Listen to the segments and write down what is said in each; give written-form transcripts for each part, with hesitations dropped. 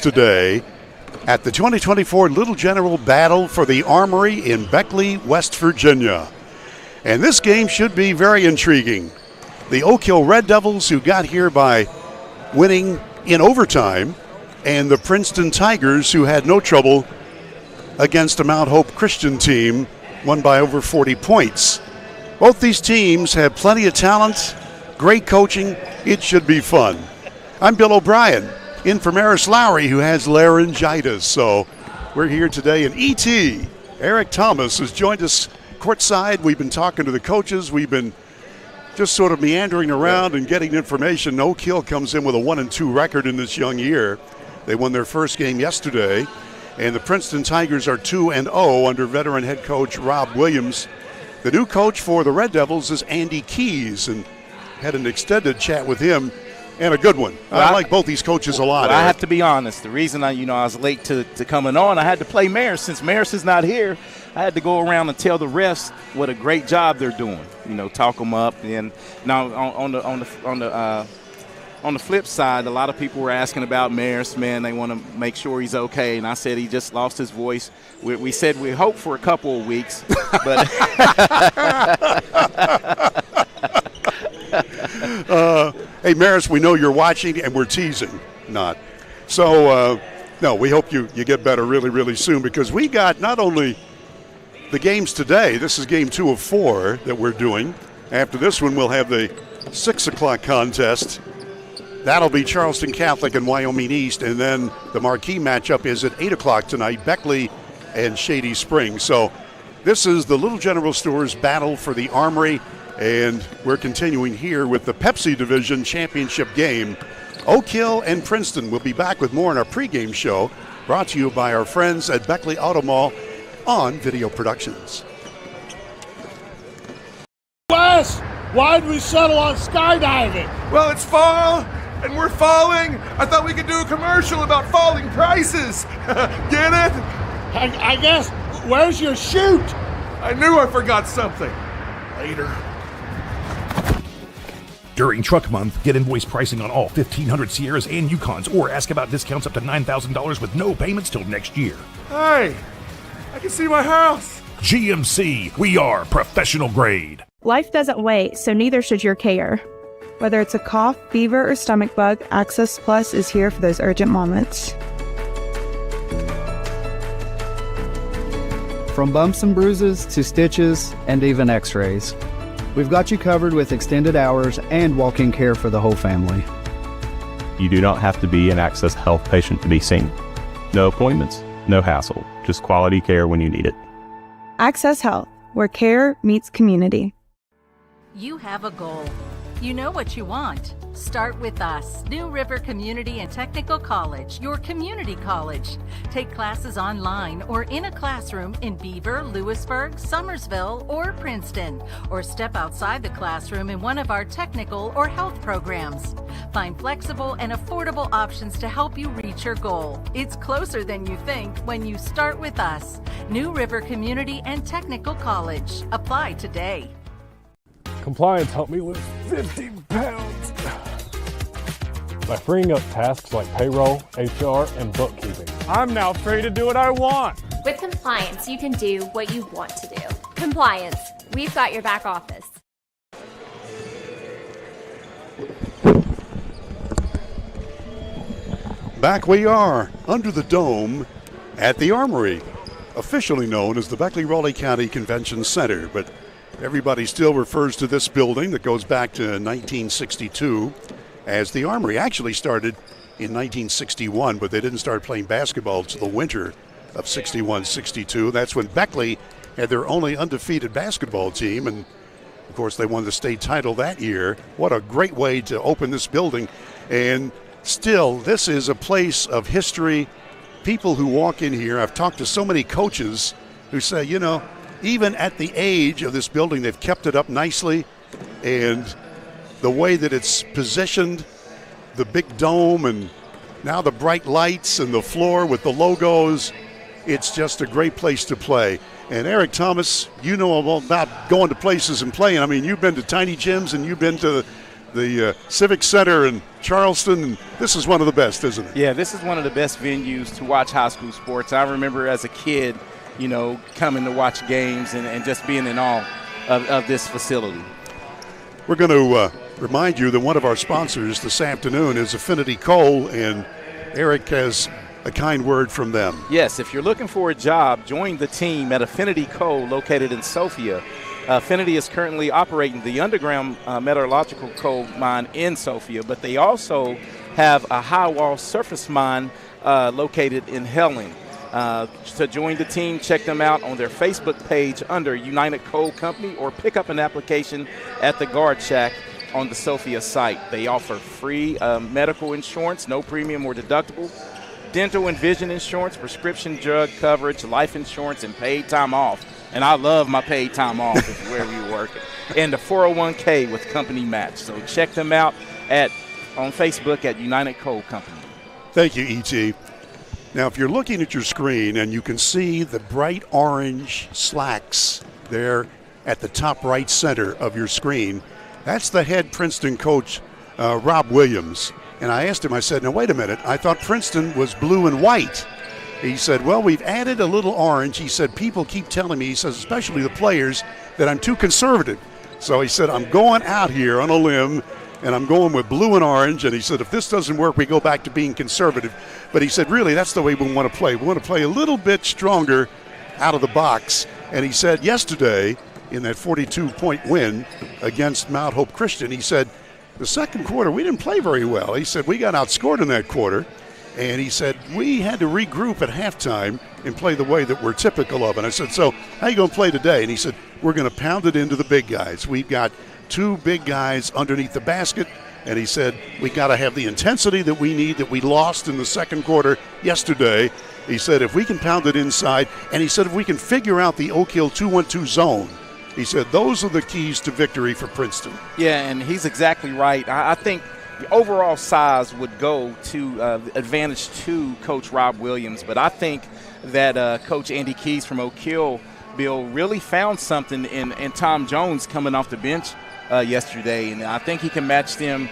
today at the 2024 Little General Battle for the Armory in Beckley, West Virginia. And this game should be very intriguing. The Oak Hill Red Devils, who got here by winning in overtime, and the Princeton Tigers, who had no trouble against a Mount Hope Christian team, won by over 40 points. Both these teams have plenty of talent, great coaching. It should be fun. I'm Bill O'Brien, in for Maris Lowry, who has laryngitis. So we're here today, and E.T. Eric Thomas has joined us courtside. We've been talking to the coaches. We've been just sort of meandering around and getting information. Oak Hill comes in with a 1-2 record in this young year. They won their first game yesterday, and the Princeton Tigers are 2-0 under veteran head coach Rob Williams. The new coach for the Red Devils is Andy Keys, and had an extended chat with him, and a good one. I like both these coaches a lot. Well, I have to be honest. The reason I was late to coming on, I had to play Maris. Since Maris is not here, I had to go around and tell the refs what a great job they're doing. Talk them up. And now on the flip side, a lot of people were asking about Maris. Man, they want to make sure he's okay. And I said he just lost his voice. We said we hope for a couple of weeks, but. Hey, Maris, we know you're watching, and we're teasing, not. So, no, we hope you get better really, really soon, because we got not only the games today, this is game 2 of 4 that we're doing. After this one, we'll have the 6 o'clock contest. That'll be Charleston Catholic and Wyoming East, and then the marquee matchup is at 8 o'clock tonight, Beckley and Shady Springs. So this is the Little General Store's battle for the Armory, and we're continuing here with the Pepsi Division Championship game. Oak Hill and Princeton will be back with more in our pregame show, brought to you by our friends at Beckley Auto Mall on Video Productions. Wes, why'd we settle on skydiving? Well, it's fall, and we're falling. I thought we could do a commercial about falling prices. Get it? I guess. Where's your chute? I knew I forgot something. Later. During Truck Month, get invoice pricing on all 1,500 Sierras and Yukons, or ask about discounts up to $9,000 with no payments till next year. Hey, I can see my house. GMC, we are professional grade. Life doesn't wait, so neither should your care. Whether it's a cough, fever, or stomach bug, Access Plus is here for those urgent moments. From bumps and bruises to stitches and even x-rays, we've got you covered with extended hours and walk-in care for the whole family. You do not have to be an Access Health patient to be seen. No appointments, no hassle, just quality care when you need it. Access Health, where care meets community. You have a goal. You know what you want. Start with us, New River Community and Technical College, your community college. Take classes online or in a classroom in Beaver, Lewisburg, Summersville, or Princeton, or step outside the classroom in one of our technical or health programs. Find flexible and affordable options to help you reach your goal. It's closer than you think when you start with us, New River Community and Technical College. Apply today. Compliance helped me lose 50 pounds by freeing up tasks like payroll, HR, and bookkeeping. I'm now free to do what I want. With Compliance, you can do what you want to do. Compliance, we've got your back office. Back we are, under the dome at the Armory, officially known as the Beckley-Raleigh County Convention Center, but everybody still refers to this building that goes back to 1962 as the Armory. Actually started in 1961, but they didn't start playing basketball until the winter of 61-62. That's when Beckley had their only undefeated basketball team, and of course they won the state title that year. What a great way to open this building. And still, this is a place of history. People who walk in here, I've talked to so many coaches who say, even at the age of this building, they've kept it up nicely, and the way that it's positioned, the big dome, and now the bright lights and the floor with the logos, it's just a great place to play. And Eric Thomas, you know all about going to places and playing. I mean, you've been to tiny gyms and you've been to the Civic Center in Charleston. And this is one of the best, isn't it? Yeah, this is one of the best venues to watch high school sports. I remember as a kid, coming to watch games and just being in awe of this facility. We're going to remind you that one of our sponsors this afternoon is Affinity Coal, and Eric has a kind word from them. Yes, if you're looking for a job, join the team at Affinity Coal located in Sophia. Affinity is currently operating the underground metallurgical coal mine in Sophia, but they also have a high-wall surface mine located in Helen. To join the team, check them out on their Facebook page under United Coal Company or pick up an application at the Guard Shack on the Sophia site. They offer free medical insurance, no premium or deductible, dental and vision insurance, prescription drug coverage, life insurance, and paid time off. And I love my paid time off if wherever you're working. And the 401k with company match. So check them out on Facebook at United Coal Company. Thank you, E.T. Now, if you're looking at your screen and you can see the bright orange slacks there at the top right center of your screen, that's the head Princeton coach, Rob Williams. And I asked him, I said, now, wait a minute. I thought Princeton was blue and white. He said, well, we've added a little orange. He said, people keep telling me, he says, especially the players, that I'm too conservative. So he said, I'm going out here on a limb, and I'm going with blue and orange. And he said, if this doesn't work, we go back to being conservative. But he said, really, that's the way we want to play. We want to play a little bit stronger out of the box. And he said yesterday, in that 42-point win against Mount Hope Christian, he said, the second quarter, we didn't play very well. He said, we got outscored in that quarter. And he said, we had to regroup at halftime and play the way that we're typical of. And I said, so how are you going to play today? And he said, we're going to pound it into the big guys. We've got two big guys underneath the basket. And he said, we got to have the intensity that we need that we lost in the second quarter yesterday. He said, if we can pound it inside, and he said, if we can figure out the Oak Hill 2-1-2 zone, he said, those are the keys to victory for Princeton. Yeah, and he's exactly right. I think the overall size would go to advantage to Coach Rob Williams, but I think that Coach Andy Keys from Oak Hill, Bill, really found something in Tom Jones coming off the bench yesterday, and I think he can match them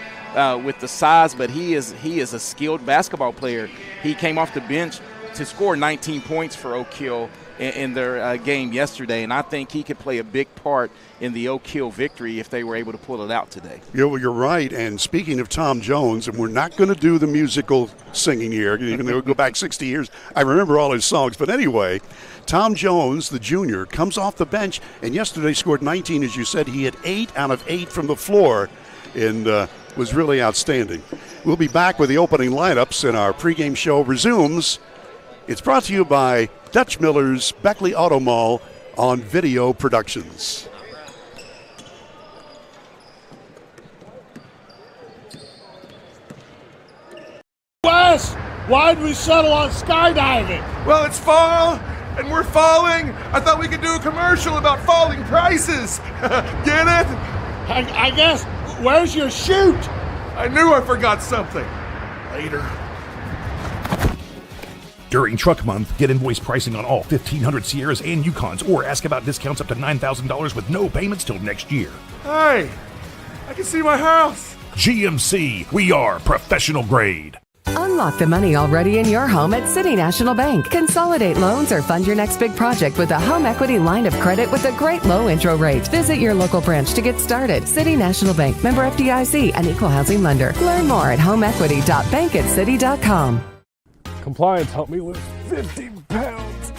with the size, but he is a skilled basketball player. He came off the bench to score 19 points for Oak Hill in their game yesterday, and I think he could play a big part in the Oak Hill victory if they were able to pull it out today. Yeah, well, you're right. And speaking of Tom Jones, and we're not going to do the musical singing here, even though we go back 60 years. I remember all his songs. But anyway, Tom Jones, the junior, comes off the bench, and yesterday scored 19, as you said. He had 8 out of 8 from the floor and was really outstanding. We'll be back with the opening lineups, and our pregame show resumes. It's brought to you by Dutch Miller's Beckley Auto Mall on Video Productions. Wes, why'd we settle on skydiving? Well, it's fall, and we're falling. I thought we could do a commercial about falling prices. Get it? I guess. Where's your chute? I knew I forgot something. Later. During Truck Month, get invoice pricing on all 1,500 Sierras and Yukons, or ask about discounts up to $9,000 with no payments till next year. Hey, I can see my house. GMC, we are professional grade. Unlock the money already in your home at City National Bank. Consolidate loans or fund your next big project with a home equity line of credit with a great low intro rate. Visit your local branch to get started. City National Bank, member FDIC, an equal housing lender. Learn more at homeequity.bankatscity.com. Compliance helped me lose 50 pounds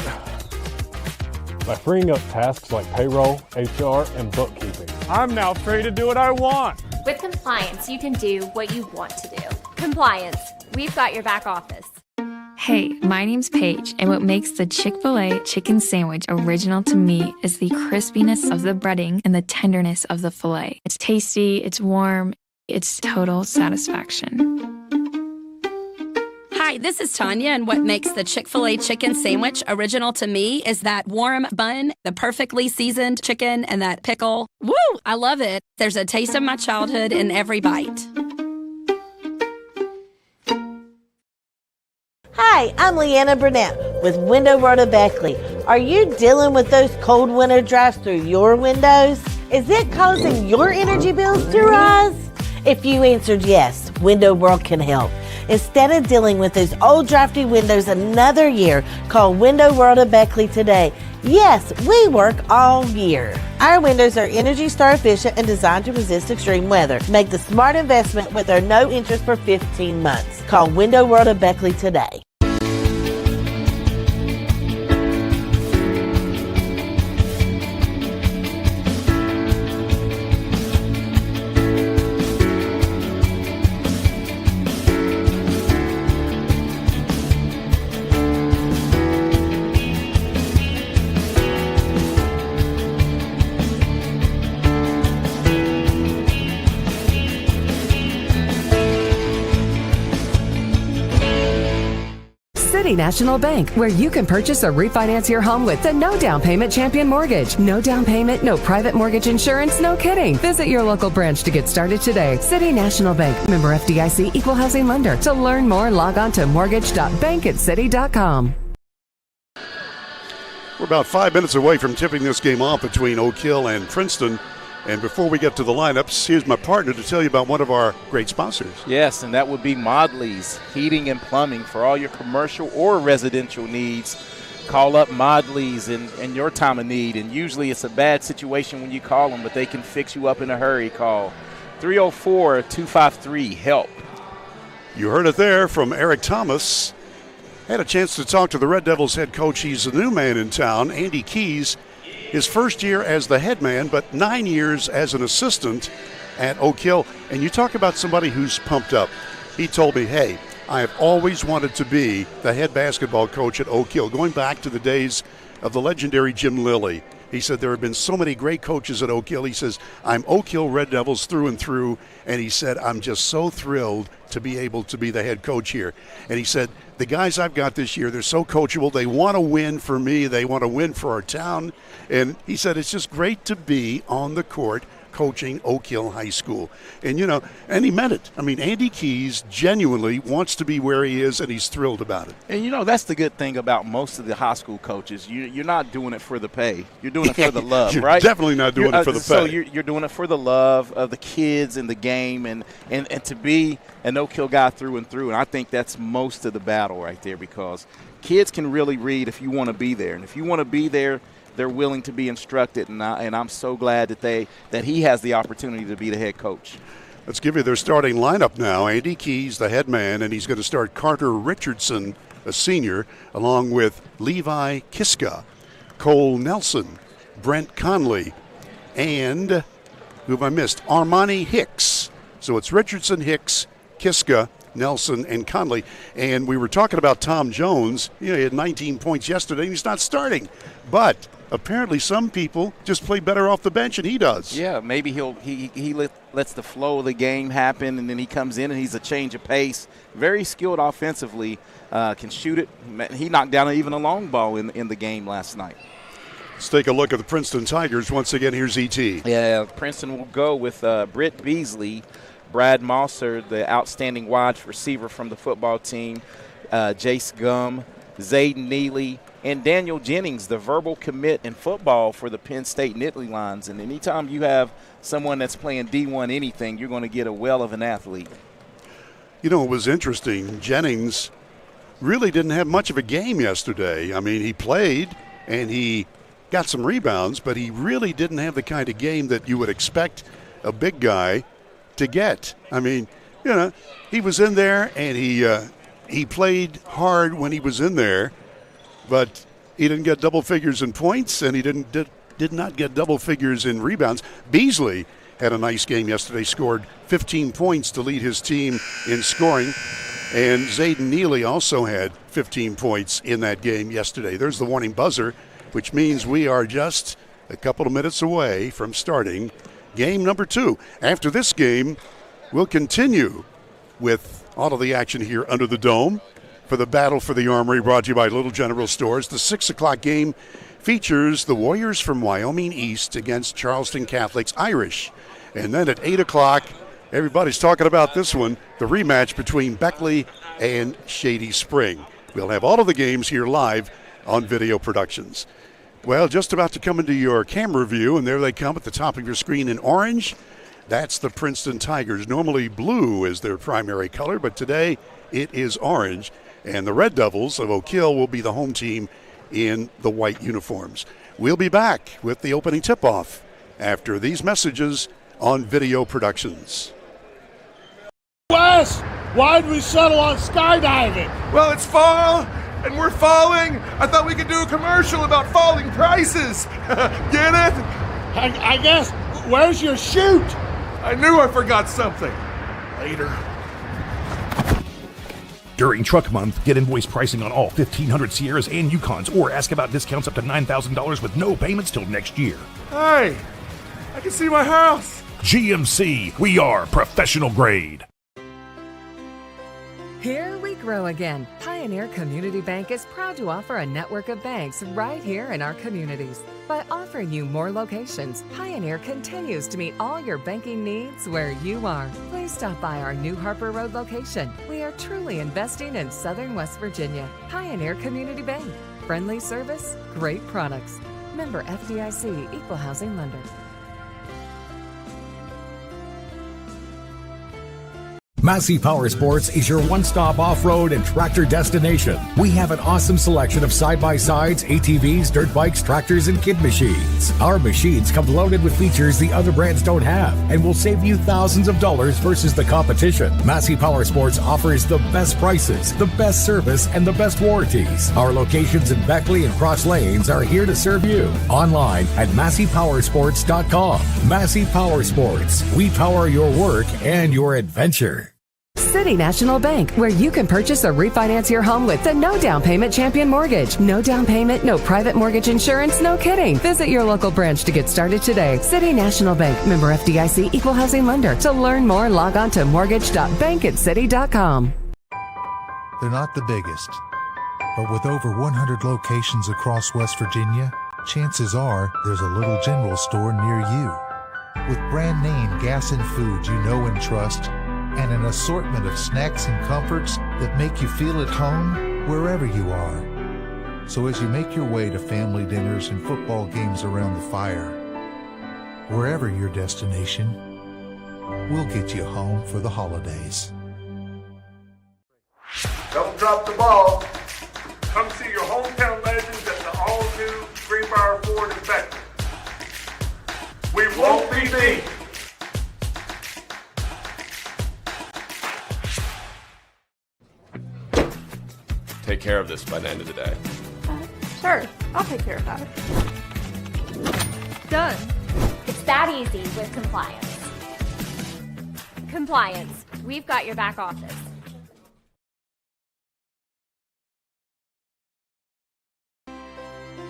by freeing up tasks like payroll, HR, and bookkeeping. I'm now free to do what I want. With compliance, you can do what you want to do. Compliance, we've got your back office. Hey, my name's Paige, and what makes the Chick-fil-A chicken sandwich original to me is the crispiness of the breading and the tenderness of the filet. It's tasty, it's warm, it's total satisfaction. Hi, this is Tanya, and what makes the Chick-fil-A chicken sandwich original to me is that warm bun, the perfectly seasoned chicken, and that pickle. Woo! I love it. There's a taste of my childhood in every bite. Hi, I'm Leanna Burnett with Window Rota Beckley. Are you dealing with those cold winter drafts through your windows? Is it causing your energy bills to rise? If you answered yes, Window World can help. Instead of dealing with those old drafty windows another year, call Window World of Beckley today. Yes, we work all year. Our windows are Energy Star efficient and designed to resist extreme weather. Make the smart investment with our no interest for 15 months. Call Window World of Beckley today. City National Bank, where you can purchase or refinance your home with the no down payment Champion Mortgage. No down payment, no private mortgage insurance, no kidding. Visit your local branch to get started today. City National Bank, member FDIC, equal housing lender. To learn more, log on to mortgage.bankatcity.com. We're about 5 minutes away from tipping this game off between Oak Hill and Princeton. And before we get to the lineups, here's my partner to tell you about one of our great sponsors. Yes, and that would be Modley's Heating and Plumbing. For all your commercial or residential needs, call up Modley's in your time of need. And usually it's a bad situation when you call them, but they can fix you up in a hurry. Call 304-253-HELP. You heard it there from Eric Thomas. Had a chance to talk to the Red Devils head coach. He's a new man in town, Andy Keys. His first year as the head man, but 9 years as an assistant at Oak Hill. And you talk about somebody who's pumped up. He told me, hey, I have always wanted to be the head basketball coach at Oak Hill, going back to the days of the legendary Jim Lilly. He said there have been so many great coaches at Oak Hill. He says, I'm Oak Hill Red Devils through and through. And he said, I'm just so thrilled to be able to be the head coach here. And he said, the guys I've got this year, they're so coachable. They want to win for me. They want to win for our town. And he said, it's just great to be on the court coaching Oak Hill High School. And, you know, and he meant it. I mean, Andy Keys genuinely wants to be where he is, and he's thrilled about it. And, you know, that's the good thing about most of the high school coaches. You're not doing it for the pay. You're doing it for the love, you're right? Definitely not doing it for the pay. So you're doing it for the love of the kids and the game and to be an Oak Hill guy through and through. And I think that's most of the battle right there, because kids can really read if you want to be there. And if you want to be there, they're willing to be instructed, and I'm so glad that he has the opportunity to be the head coach. Let's give you their starting lineup now. Andy Keys, the head man, and he's going to start Carter Richardson, a senior, along with Levi Kiska, Cole Nelson, Brent Conley, and who have I missed? Armani Hicks. So it's Richardson, Hicks, Kiska, Nelson, and Conley. And we were talking about Tom Jones. You know, he had 19 points yesterday, and he's not starting. But apparently some people just play better off the bench, and he does. Yeah, maybe he lets the flow of the game happen, and then he comes in and he's a change of pace. Very skilled offensively, can shoot it. He knocked down even a long ball in the game last night. Let's take a look at the Princeton Tigers. Once again, here's E.T. Yeah, Princeton will go with Britt Beasley, Brad Mosser, the outstanding wide receiver from the football team, Jace Gum, Zayden Neely, and Daniel Jennings, the verbal commit in football for the Penn State Nittany Lions. And anytime you have someone that's playing D1 anything, you're going to get a well of an athlete. You know, it was interesting. Jennings really didn't have much of a game yesterday. I mean, he played and he got some rebounds, but he really didn't have the kind of game that you would expect a big guy to get. I mean, you know, he was in there and he played hard when he was in there, but he didn't get double figures in points, and he did not get double figures in rebounds. Beasley had a nice game yesterday, scored 15 points to lead his team in scoring, and Zayden Neely also had 15 points in that game yesterday. There's the warning buzzer, which means we are just a couple of minutes away from starting game number 2. After this game, we'll continue with all of the action here under the dome for the Battle for the Armory, brought to you by Little General Stores. The 6 o'clock game features the Warriors from Wyoming East against Charleston Catholic's Irish. And then at 8 o'clock, everybody's talking about this one, the rematch between Beckley and Shady Spring. We'll have all of the games here live on Video Productions. Well, just about to come into your camera view, and there they come at the top of your screen in orange. That's the Princeton Tigers. Normally blue is their primary color, but today it is orange. And the Red Devils of Oak Hill will be the home team in the white uniforms. We'll be back with the opening tip-off after these messages on Video Productions. Wes, why'd we settle on skydiving? Well, it's fall, and we're falling. I thought we could do a commercial about falling prices. Get it? I guess. Where's your chute? I knew I forgot something. Later. During Truck Month, get invoice pricing on all 1,500 Sierras and Yukons, or ask about discounts up to $9,000 with no payments till next year. Hey, I can see my house. GMC, we are professional grade. Here we grow again. Pioneer Community Bank is proud to offer a network of banks right here in our communities. By offering you more locations, Pioneer continues to meet all your banking needs where you are. Please stop by our new Harper Road location. We are truly investing in Southern West Virginia. Pioneer Community Bank. Friendly service, great products. Member FDIC, Equal Housing Lender. Massey Power Sports is your one-stop off-road and tractor destination. We have an awesome selection of side-by-sides, ATVs, dirt bikes, tractors, and kid machines. Our machines come loaded with features the other brands don't have and will save you thousands of dollars versus the competition. Massey Power Sports offers the best prices, the best service, and the best warranties. Our locations in Beckley and Cross Lanes are here to serve you. Online at MasseyPowersports.com. Massey Power Sports. We power your work and your adventure. City National Bank, where you can purchase or refinance your home with the no down payment Champion Mortgage. No down payment, no private mortgage insurance, no kidding. Visit your local branch to get started today. City National Bank, member FDIC, Equal Housing Lender. To learn more, log on to mortgage.bankatcity.com. They're not the biggest, but with over 100 locations across West Virginia, chances are there's a little general store near you. With brand name gas and food you know and trust, and an assortment of snacks and comforts that make you feel at home wherever you are. So as you make your way to family dinners and football games around the fire, wherever your destination, we'll get you home for the holidays. Don't drop the ball. Come see your hometown legends at the all-new Greenbrier Ford in Beckley. We won't be beat. Take care of this by the end of the day. Sure, I'll take care of that. Done. It's that easy with compliance. Compliance, we've got your back office.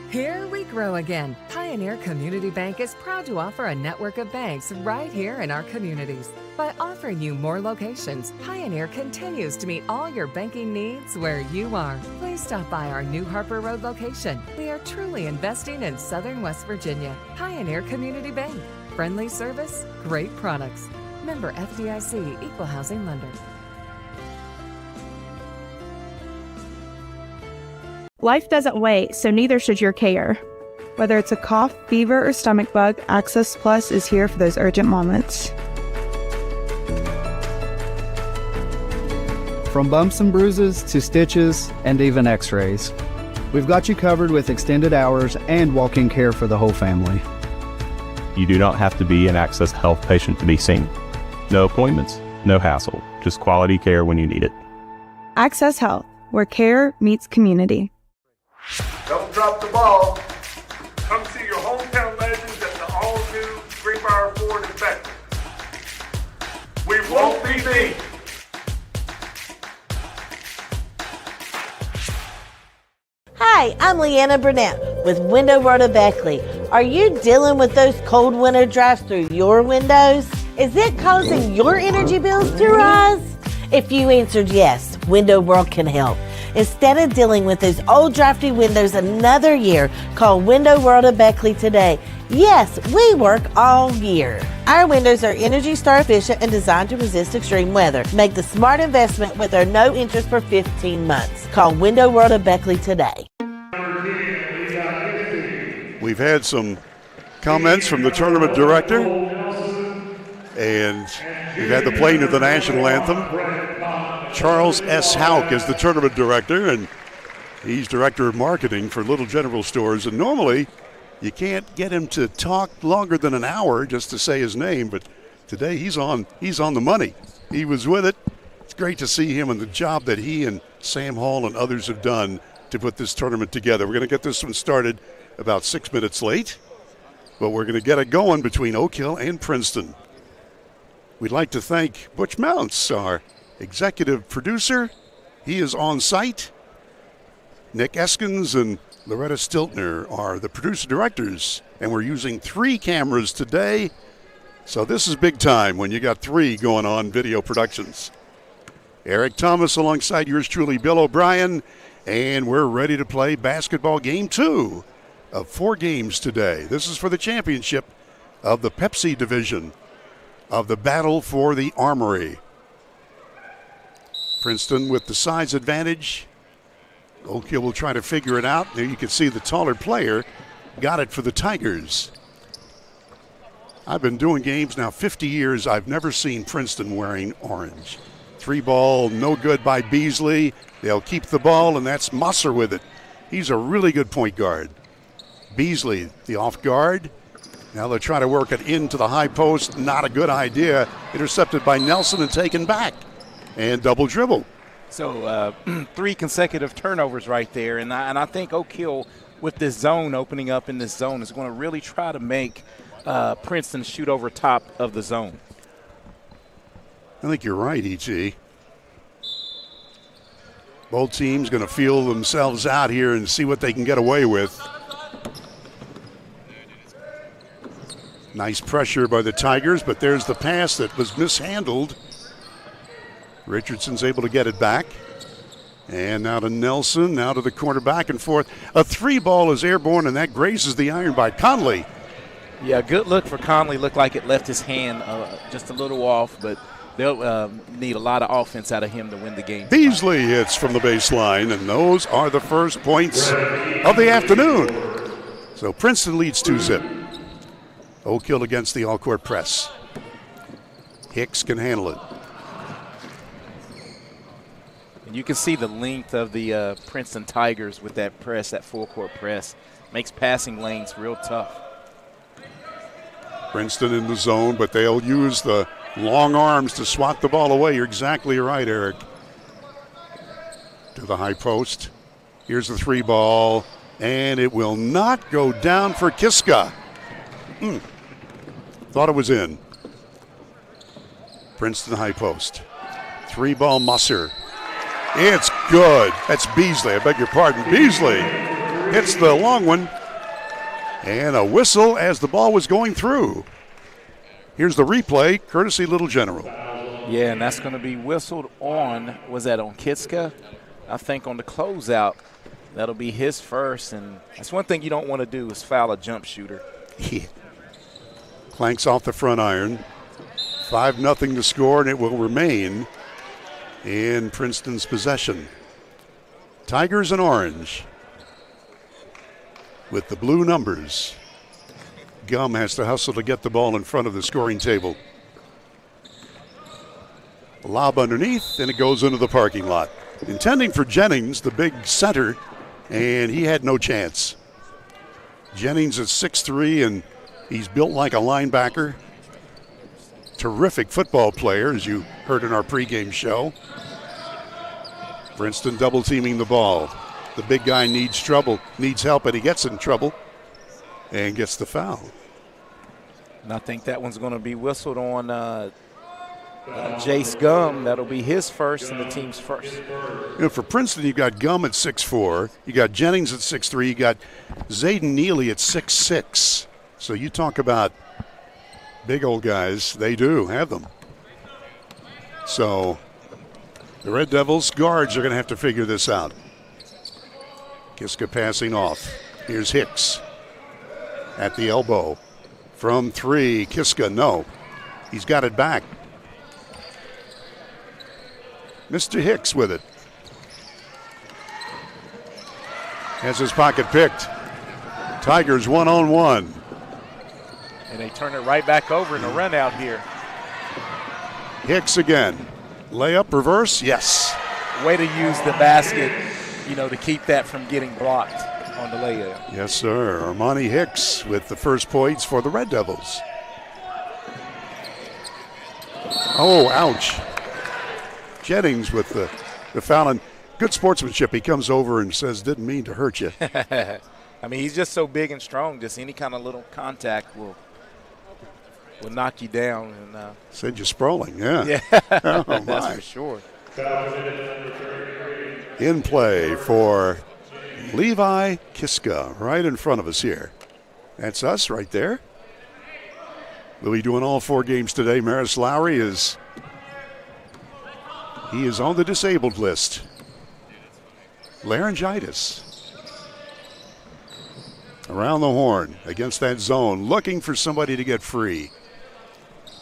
Here we grow again. Pioneer Community Bank is proud to offer a network of banks right here in our communities. By offering you more locations, Pioneer continues to meet all your banking needs where you are. Please stop by our new Harper Road location. We are truly investing in Southern West Virginia. Pioneer Community Bank. Friendly service, great products. Member FDIC, Equal Housing Lender. Life doesn't wait, so neither should your care. Whether it's a cough, fever, or stomach bug, Access Plus is here for those urgent moments. From bumps and bruises to stitches and even x-rays, we've got you covered with extended hours and walk-in care for the whole family. You do not have to be an Access Health patient to be seen. No appointments, no hassle, just quality care when you need it. Access Health, where care meets community. Don't drop the ball. Come see your hometown legends at the all-new Greenbrier Ford in Beckley. We won't be beat. Hi, I'm Leanna Burnett with Window World of Beckley. Are you dealing with those cold winter drafts through your windows? Is it causing your energy bills to rise? If you answered yes, Window World can help. Instead of dealing with those old drafty windows another year, call Window World of Beckley today. Yes, we work all year. Our windows are Energy Star efficient and designed to resist extreme weather. Make the smart investment with our no interest for 15 months. Call Window World of Beckley today. We've had some comments from the tournament director, And we've had the playing of the national anthem. Charles S. Houck is the tournament director, and he's director of marketing for Little General Stores. And normally you can't get him to talk longer than an hour just to say his name, but today he's on the money. He was with it. It's great to see him and the job that he and Sam Hall and others have done to put this tournament together. We're going to get this one started about 6 minutes late, but we're going to get it going between Oak Hill and Princeton. We'd like to thank Butch Mounts, our executive producer. He is on site. Nick Eskins and Loretta Stiltner are the producer-directors, and we're using 3 cameras today. So this is big time when you got 3 going on video productions. Eric Thomas alongside yours truly, Bill O'Brien, and we're ready to play basketball game 2 of 4 games today. This is for the championship of the Pepsi division of the battle for the Armory. Princeton with the size advantage. Oak Hill will try to figure it out. There you can see the taller player got it for the Tigers. I've been doing games now 50 years. I've never seen Princeton wearing orange. 3 ball, no good by Beasley. They'll keep the ball, and that's Musser with it. He's a really good point guard. Beasley, the off guard. Now they'll try to work it into the high post. Not a good idea. Intercepted by Nelson and taken back. And double dribble. So 3 consecutive turnovers right there. And I think Oak Hill, with this zone opening up in this zone, is going to really try to make Princeton shoot over top of the zone. I think you're right, E.T. Both teams going to feel themselves out here and see what they can get away with. Nice pressure by the Tigers, but there's the pass that was mishandled. Richardson's able to get it back. And now to Nelson, now to the corner, back and forth. A 3 ball is airborne, and that grazes the iron by Conley. Yeah, good look for Conley. Looked like it left his hand just a little off, but they'll need a lot of offense out of him to win the game. Beasley hits from the baseline, and those are the first points of the afternoon. So Princeton leads 2-zip. Oak Hill against the all-court press. Hicks can handle it. And you can see the length of the Princeton Tigers with that press, that full-court press. Makes passing lanes real tough. Princeton in the zone, but they'll use the long arms to swat the ball away. You're exactly right, Eric. To the high post. Here's the 3 ball, and it will not go down for Kiska. Thought it was in. Princeton high post. 3 ball Musser. It's good. That's Beasley. I beg your pardon. Beasley hits the long one. And a whistle as the ball was going through. Here's the replay, courtesy Little General. Yeah, and that's going to be whistled on. Was that on Kitska? I think on the closeout, that'll be his first. And that's one thing you don't want to do is foul a jump shooter. Yeah. Clanks off the front iron. 5-0 to score, and it will remain in Princeton's possession. Tigers in orange with the blue numbers. Gum has to hustle to get the ball in front of the scoring table. Lob underneath, and it goes into the parking lot. Intending for Jennings, the big center, and he had no chance. Jennings is 6'3", and he's built like a linebacker. Terrific football player, as you heard in our pregame show. Princeton double teaming the ball. The big guy needs help, and he gets in trouble and gets the foul. And I think that one's going to be whistled on Jace Gum. That'll be his first and the team's first. You know, for Princeton, you've got Gum at 6'4", you got Jennings at 6'3", you got Zayden Neely at 6'6". So you talk about big old guys, they do have them. So the Red Devils guards are going to have to figure this out. Kiska passing off. Here's Hicks at the elbow. From 3, Kiska, no. He's got it back. Mr. Hicks with it. Has his pocket picked. Tigers 1-on-1. And they turn it right back over in a run out here. Hicks again. Layup, reverse, yes. Way to use the basket, to keep that from getting blocked on the layup. Yes, sir. Armani Hicks with the first points for the Red Devils. Oh, ouch. Jennings with the foul. And good sportsmanship. He comes over and says, didn't mean to hurt you. I mean, he's just so big and strong. Just any kind of little contact will knock you down. And send you sprawling, yeah. Yeah, oh, my. That's for sure. In play for Levi Kiska, right in front of us here. That's us right there. We'll be doing all 4 games today. Maris Lowry is on the disabled list. Laryngitis. Around the horn against that zone, looking for somebody to get free.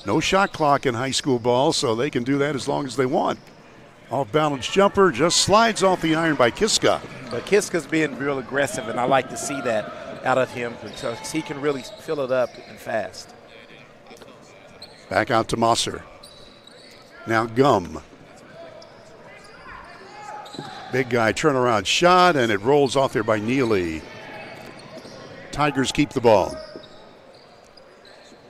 No shot clock in high school ball, so they can do that as long as they want. Off-balance jumper just slides off the iron by Kiska. But Kiska's being real aggressive, and I like to see that out of him because he can really fill it up and fast. Back out to Mosser. Now Gum. Big guy turnaround shot, and it rolls off there by Neely. Tigers keep the ball.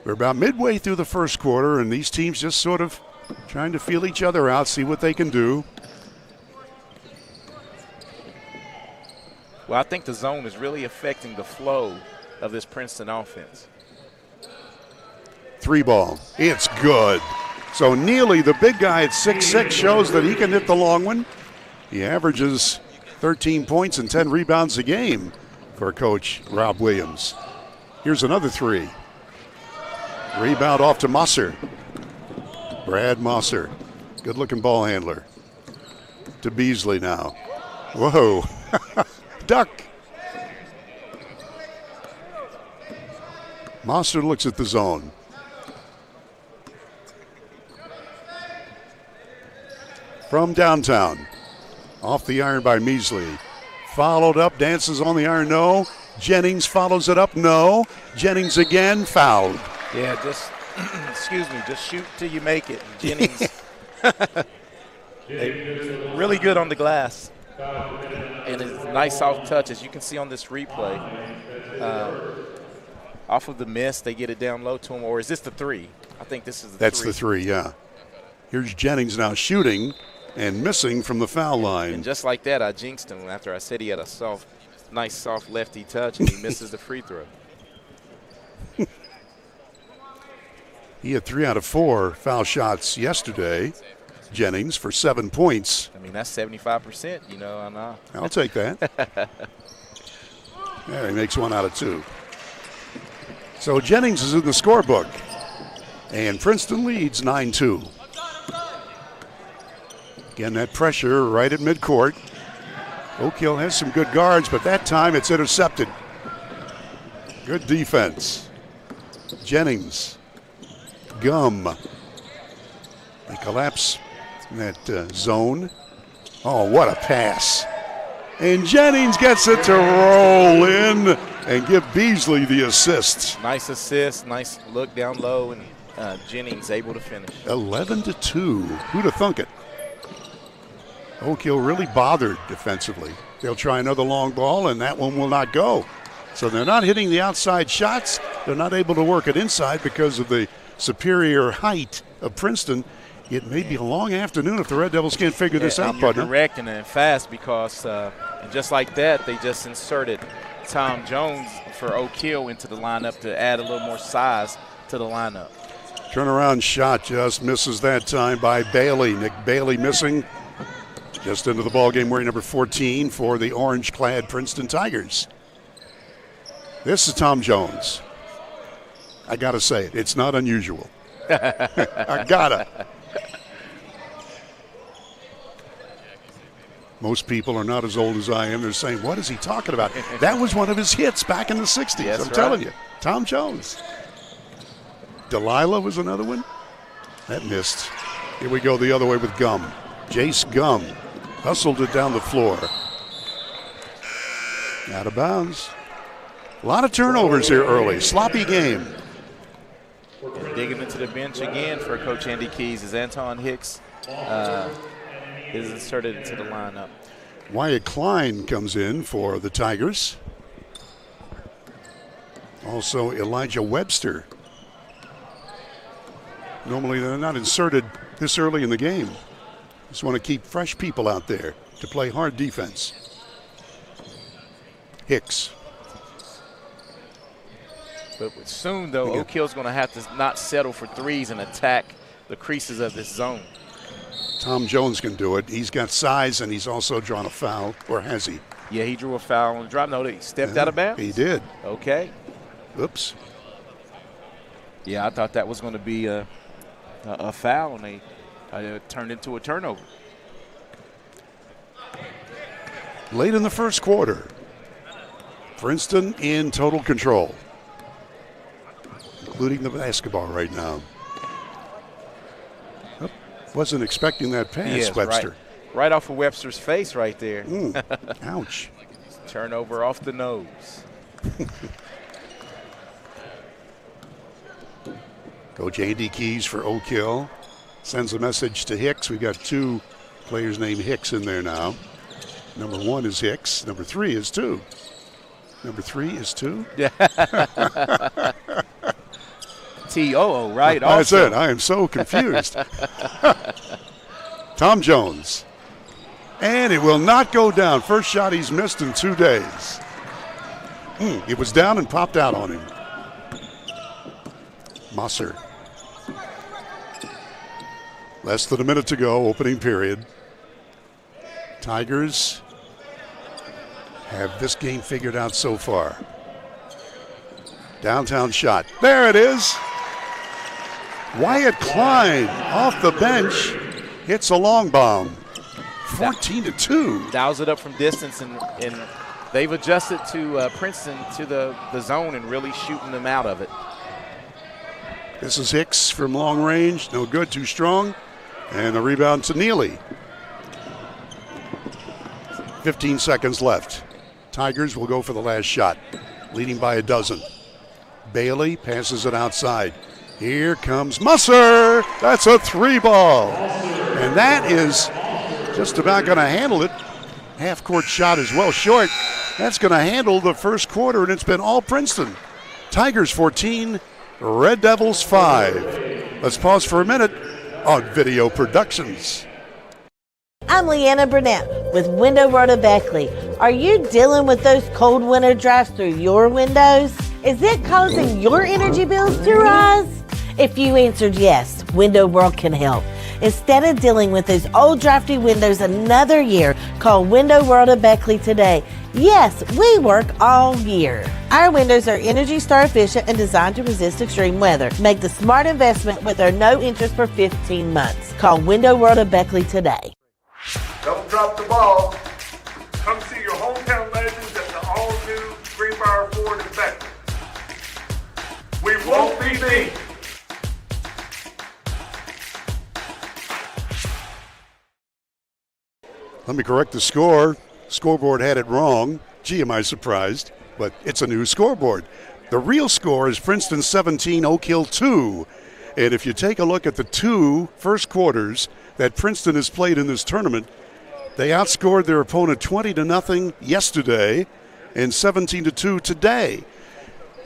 We're about midway through the first quarter, and these teams just sort of trying to feel each other out, see what they can do. Well, I think the zone is really affecting the flow of this Princeton offense. 3 ball. It's good. So Neely, the big guy at 6'6", shows that he can hit the long one. He averages 13 points and 10 rebounds a game for Coach Rob Williams. Here's another 3. Rebound off to Mosser. Brad Mosser, good-looking ball handler. To Beasley now. Whoa, duck. Mosser looks at the zone. From downtown, off the iron by Measley. Followed up, dances on the iron, no. Jennings follows it up, no. Jennings again, fouled. Yeah, just, just shoot till you make it. Jennings, really good on the glass. And it's a nice soft touch, as you can see on this replay. Off of the miss, they get it down low to him. Or is this the 3? I think this is the 3. That's the 3, yeah. Here's Jennings now shooting and missing from the foul line. And just like that, I jinxed him after I said he had a nice soft lefty touch, and he misses the free throw. He had 3 out of 4 foul shots yesterday, Jennings, for 7 points. I mean, that's 75%, I know. I'll take that. Yeah, he makes 1 out of 2. So Jennings is in the scorebook, and Princeton leads 9-2. Again, that pressure right at midcourt. Oak Hill has some good guards, but that time it's intercepted. Good defense. Jennings. Gum. They collapse in that zone. Oh, what a pass. And Jennings gets it to roll in and give Beasley the assist. Nice assist, nice look down low, and Jennings able to finish. 11-2. Who'd have thunk it? Oak Hill really bothered defensively. They'll try another long ball, and that one will not go. So they're not hitting the outside shots. They're not able to work it inside because of the superior height of Princeton. It may be a long afternoon if the Red Devils can't figure this out, partner. You're correct, and fast because and just like that, they just inserted Tom Jones for Oak Hill into the lineup to add a little more size to the lineup. Turnaround shot just misses that time by Bailey. Nick Bailey missing. Just into the ball game wearing number 14 for the orange-clad Princeton Tigers. This is Tom Jones. I got to say it. It's not unusual. I gotta. Most people are not as old as I am. They're saying, what is he talking about? That was one of his hits back in the 60s. Yes, I'm telling you. Tom Jones. Delilah was another one. That missed. Here we go the other way with Gum. Jace Gum hustled it down the floor. Out of bounds. A lot of turnovers here early. Sloppy game. And digging into the bench again for Coach Andy Keys as Anton Hicks is inserted into the lineup. Wyatt Klein comes in for the Tigers. Also Elijah Webster. Normally they're not inserted this early in the game. Just want to keep fresh people out there to play hard defense. Hicks. But soon, though, Oak Hill's going to have to not settle for threes and attack the creases of this zone. Tom Jones can do it. He's got size, and he's also drawn a foul, or has he? Yeah, he drew a foul on the drop. No, he stepped out of bounds. He did. Okay. Oops. Yeah, I thought that was going to be a foul, and they turned into a turnover. Late in the first quarter, Princeton in total control, including the basketball right now. Oh, wasn't expecting that pass, Yes, Webster. Right off of Webster's face right there. Ouch. Turnover off the nose. Coach Andy Keys for Oak Hill sends a message to Hicks. We've got two players named Hicks in there now. Number 1 is Hicks. Number 3 is 2. Number 3 is 2? Yeah. T-O-O, right? That's also. it. I am so confused. Tom Jones. And it will not go down. First shot he's missed in 2 days. It was down and popped out on him. Musser. Less than a minute to go, opening period. Tigers have this game figured out so far. Downtown shot. There it is. Wyatt Klein off the bench hits a long bomb. 14-2. Dials it up from distance, and they've adjusted to Princeton to the zone and really shooting them out of it. This is Hicks from long range. No good, too strong. And the rebound to Neely. 15 seconds left. Tigers will go for the last shot, leading by a dozen. Bailey passes it outside. Here comes Musser. That's a 3-ball. And that is just about going to handle it. Half-court shot is well short. That's going to handle the first quarter, and it's been all Princeton. Tigers 14, Red Devils 5. Let's pause for a minute on Video Productions. I'm Leanna Burnett with Window World of Beckley. Are you dealing with those cold winter drafts through your windows? Is it causing your energy bills to rise? If you answered yes, Window World can help. Instead of dealing with those old drafty windows another year, call Window World of Beckley today. Yes, we work all year. Our windows are Energy Star efficient and designed to resist extreme weather. Make the smart investment with our no interest for 15 months. Call Window World of Beckley today. Don't drop the ball. Come see your hometown legends at the all-new Greenbrier Ford in Beckley. We won't be beat. Let me correct the score. Scoreboard had it wrong. Gee, am I surprised. But it's a new scoreboard. The real score is Princeton 17, Oak Hill 2. And if you take a look at the 2 first quarters that Princeton has played in this tournament, they outscored their opponent 20-0 yesterday and 17-2 today.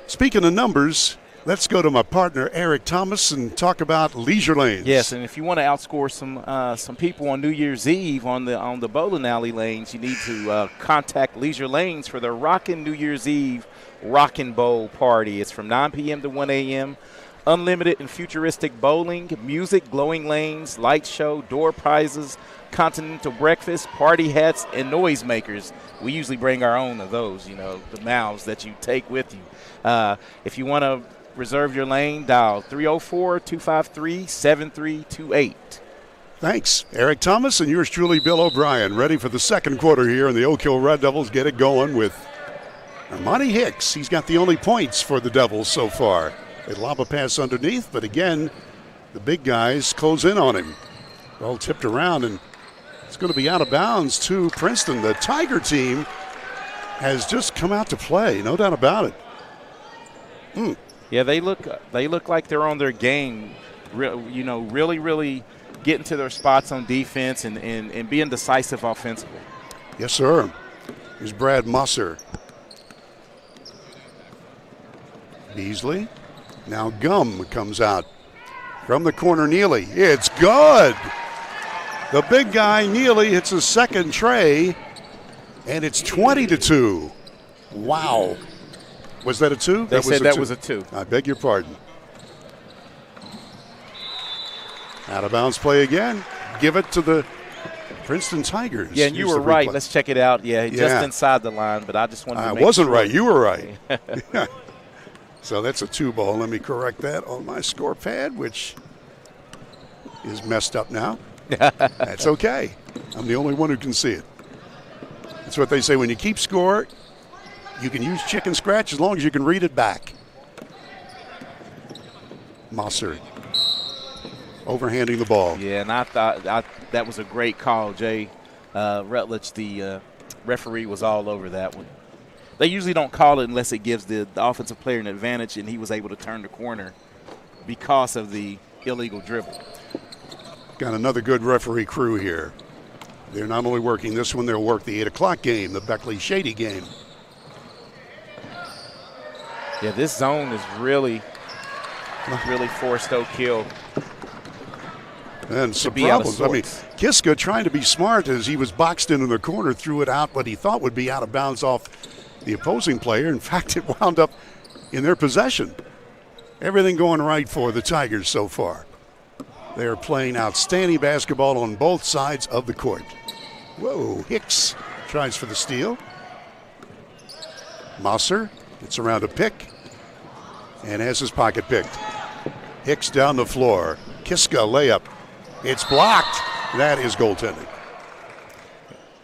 Speaking of numbers, let's go to my partner Eric Thomas and talk about leisure lanes. Yes, and if you want to outscore some people on New Year's Eve on the bowling alley lanes, you need to contact Leisure Lanes for their Rockin' New Year's Eve Rockin' Bowl party. It's from 9 p.m. to 1 a.m. Unlimited and futuristic bowling, music, glowing lanes, light show, door prizes, continental breakfast, party hats, and noisemakers. We usually bring our own of those, the mouths that you take with you. If you want to reserve your lane, dial 304-253-7328. Thanks, Eric Thomas, and yours truly, Bill O'Brien, ready for the second quarter here, and the Oak Hill Red Devils get it going with Armani Hicks. He's got the only points for the Devils so far. They lob a pass underneath, but again, the big guys close in on him. All tipped around, and it's going to be out of bounds to Princeton. The Tiger team has just come out to play, no doubt about it. Yeah, they look like they're on their game. Really getting to their spots on defense and being decisive offensively. Yes, sir. Here's Brad Musser. Beasley. Now Gum comes out from the corner. Neely. It's good. The big guy, Neely, hits his second tray, and it's 20-2. Wow. Was that a 2? They said that was a 2. I beg your pardon. Out of bounds play again. Give it to the Princeton Tigers. Yeah, and you were right. Let's check it out. Yeah, just inside the line, but I just wanted to make sure. I wasn't right. You were right. So that's a 2 ball. Let me correct that on my score pad, which is messed up now. That's okay. I'm the only one who can see it. That's what they say. When you keep score, you can use chicken scratch as long as you can read it back. Mosser overhanding the ball. Yeah, and I thought that was a great call, Jay. Rutledge, the referee, was all over that one. They usually don't call it unless it gives the offensive player an advantage, and he was able to turn the corner because of the illegal dribble. Got another good referee crew here. They're not only working this one, they'll work the 8 o'clock game, the Beckley-Shady game. Yeah, this zone is really forced Oak Hill. And some problems. I mean, Kiska trying to be smart as he was boxed into the corner, threw it out what he thought would be out of bounds off the opposing player. In fact, it wound up in their possession. Everything going right for the Tigers so far. They are playing outstanding basketball on both sides of the court. Whoa, Hicks tries for the steal. Mosser gets around a pick and has his pocket picked. Hicks down the floor. Kiska layup. It's blocked. That is goaltending.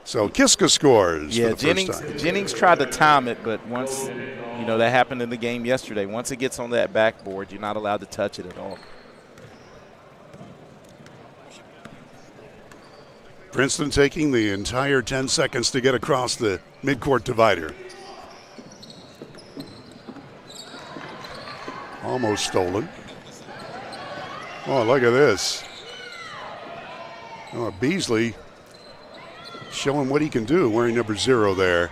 So Kiska scores. Yeah, for the first time. Jennings tried to time it, but once, that happened in the game yesterday. Once it gets on that backboard, you're not allowed to touch it at all. Princeton taking the entire 10 seconds to get across the midcourt divider. Almost stolen. Oh, look at this. Oh, Beasley showing what he can do, wearing number 0 there.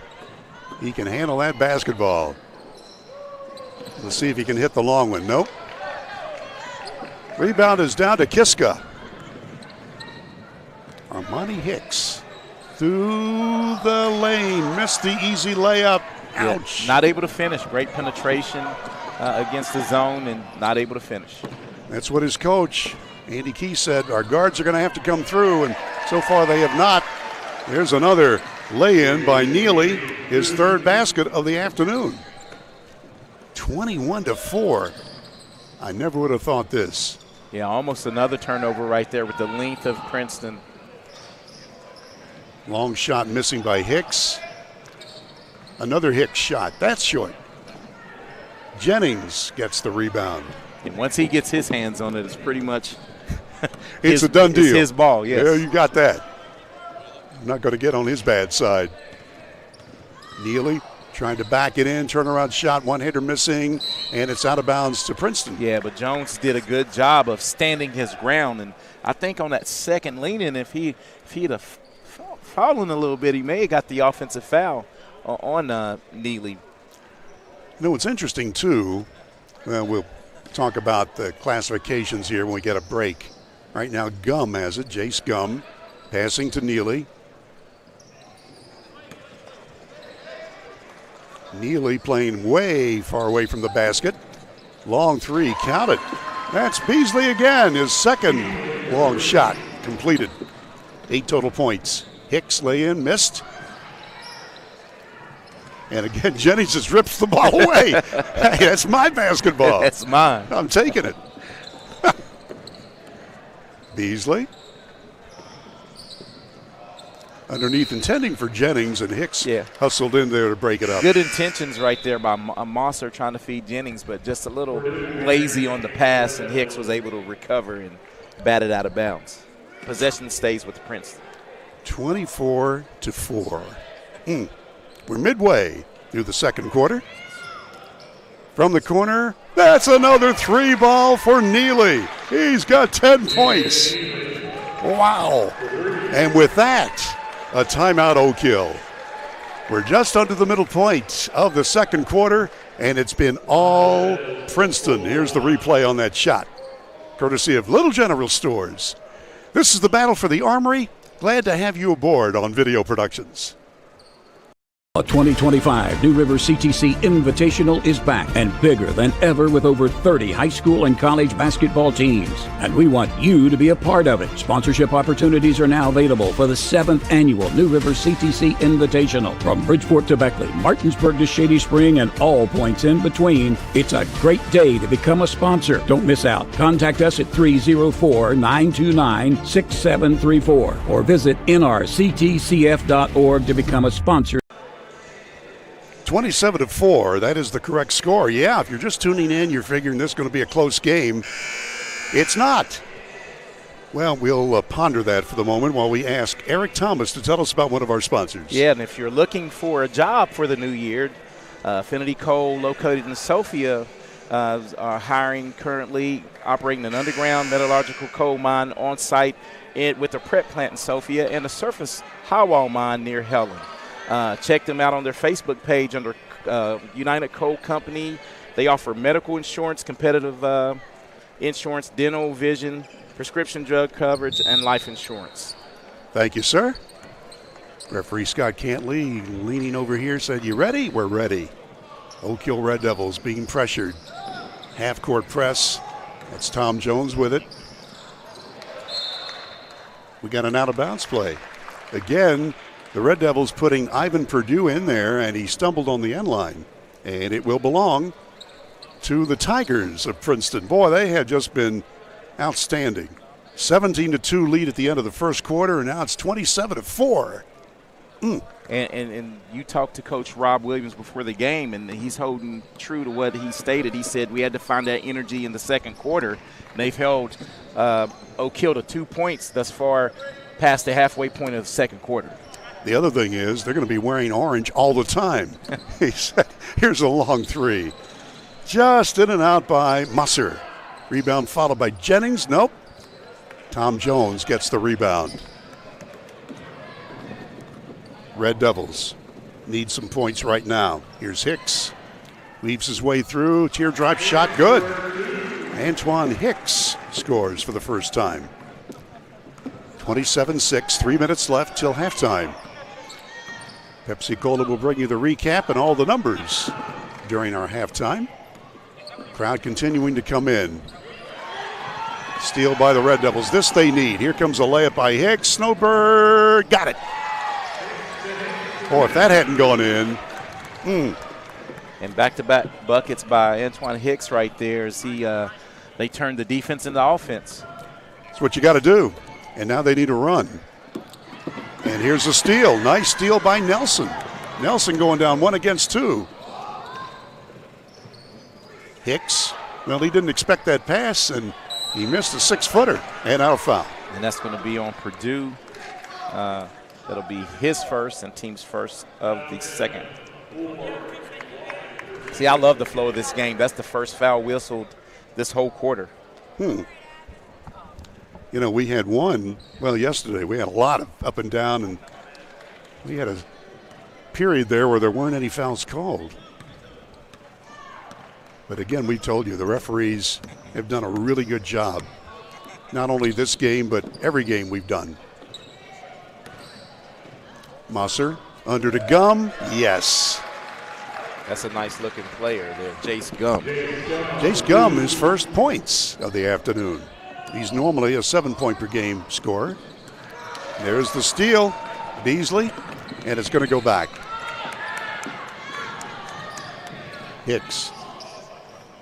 He can handle that basketball. Let's see if he can hit the long one. Nope. Rebound is down to Kiska. Armani Hicks through the lane. Missed the easy layup. Ouch. Yeah, not able to finish. Great penetration against the zone and not able to finish. That's what his coach, Andy Key, said. Our guards are going to have to come through, and so far they have not. There's another lay-in by Neely, his third basket of the afternoon. 21-4. I never would have thought this. Yeah, almost another turnover right there with the length of Princeton. Long shot missing by Hicks. Another Hicks shot. That's short. Jennings gets the rebound. And once he gets his hands on it, it's pretty much it's a done deal. It's his ball, yes. Yeah, you got that. I'm not going to get on his bad side. Neely trying to back it in, turnaround shot, one hitter missing, and it's out of bounds to Princeton. Yeah, but Jones did a good job of standing his ground, and I think on that second lean-in, if he'd have fallen a little bit, he may have got the offensive foul on Neely. What's interesting, too, we'll talk about the classifications here when we get a break. Right now, Gum has it, Jace Gum, passing to Neely. Neely playing way far away from the basket. Long three, count it. That's Beasley again, his second long shot completed. 8 total points. Hicks lay in, missed. And again, Jennings just rips the ball away. Hey, that's my basketball. That's mine. I'm taking it. Beasley. Underneath, intending for Jennings, and Hicks hustled in there to break it up. Good intentions right there by Mosser trying to feed Jennings, but just a little lazy on the pass, and Hicks was able to recover and bat it out of bounds. Possession stays with Princeton. 24-4. We're midway through the second quarter. From the corner, that's another 3-ball for Neely. He's got 10 points. Wow. And with that, a timeout Oak Hill. We're just under the middle point of the second quarter, and it's been all Princeton. Here's the replay on that shot, courtesy of Little General Stores. This is the battle for the Armory. Glad to have you aboard on Video Productions. A 2025 New River CTC Invitational is back and bigger than ever with over 30 high school and college basketball teams. And we want you to be a part of it. Sponsorship opportunities are now available for the 7th annual New River CTC Invitational. From Bridgeport to Beckley, Martinsburg to Shady Spring, and all points in between, it's a great day to become a sponsor. Don't miss out. Contact us at 304-929-6734 or visit nrctcf.org to become a sponsor. 27-4, that is the correct score. Yeah, if you're just tuning in, you're figuring this is going to be a close game. It's not. Well, we'll ponder that for the moment while we ask Eric Thomas to tell us about one of our sponsors. Yeah, and if you're looking for a job for the new year, Affinity Coal, located in Sophia, are hiring currently, operating an underground metallurgical coal mine on site with a prep plant in Sophia and a surface highwall mine near Helen. Check them out on their Facebook page under United Coal Company. They offer medical insurance, competitive insurance, dental, vision, prescription drug coverage, and life insurance. Thank you, sir. Referee Scott Cantley leaning over here said, "You ready?" We're ready. Oak Hill Red Devils being pressured. Half-court press. That's Tom Jones with it. We got an out-of-bounds play. Again, the Red Devils putting Ivan Perdue in there, and he stumbled on the end line. And it will belong to the Tigers of Princeton. Boy, they had just been outstanding. 17-2 lead at the end of the first quarter, and now it's 27-4. And you talked to Coach Rob Williams before the game, and he's holding true to what he stated. He said we had to find that energy in the second quarter. And they've held Oak Hill to 2 points thus far past the halfway point of the second quarter. The other thing is they're going to be wearing orange all the time. He said, here's a long three. Just in and out by Musser. Rebound followed by Jennings. Nope. Tom Jones gets the rebound. Red Devils need some points right now. Here's Hicks. Weaves his way through. Teardrop shot good. Antoine Hicks scores for the first time. 27-6, 3 minutes left till halftime. Pepsi Cola will bring you the recap and all the numbers during our halftime. Crowd continuing to come in. Steal by the Red Devils. This they need. Here comes a layup by Hicks. Snowbird got it. Oh, if that hadn't gone in. And back-to-back buckets by Antoine Hicks right there as they turned the defense into offense. That's what you got to do. And now they need a run. And here's a steal. Nice steal by Nelson. Nelson going down 1 against 2. Hicks, well, he didn't expect that pass, and he missed a 6-footer and out of foul. And that's going to be on Purdue. That'll be his first and team's first of the second. See, I love the flow of this game. That's the first foul whistled this whole quarter. You know, we had one, well, yesterday we had a lot of up and down, and we had a period there where there weren't any fouls called. But again, we told you the referees have done a really good job. Not only this game, but every game we've done. Musser under to Gum. Yes. That's a nice looking player there, Jace Gum. Jace Gum, his first points of the afternoon. He's normally a 7-point per game scorer. There's the steal, Beasley, and it's going to go back. Hicks.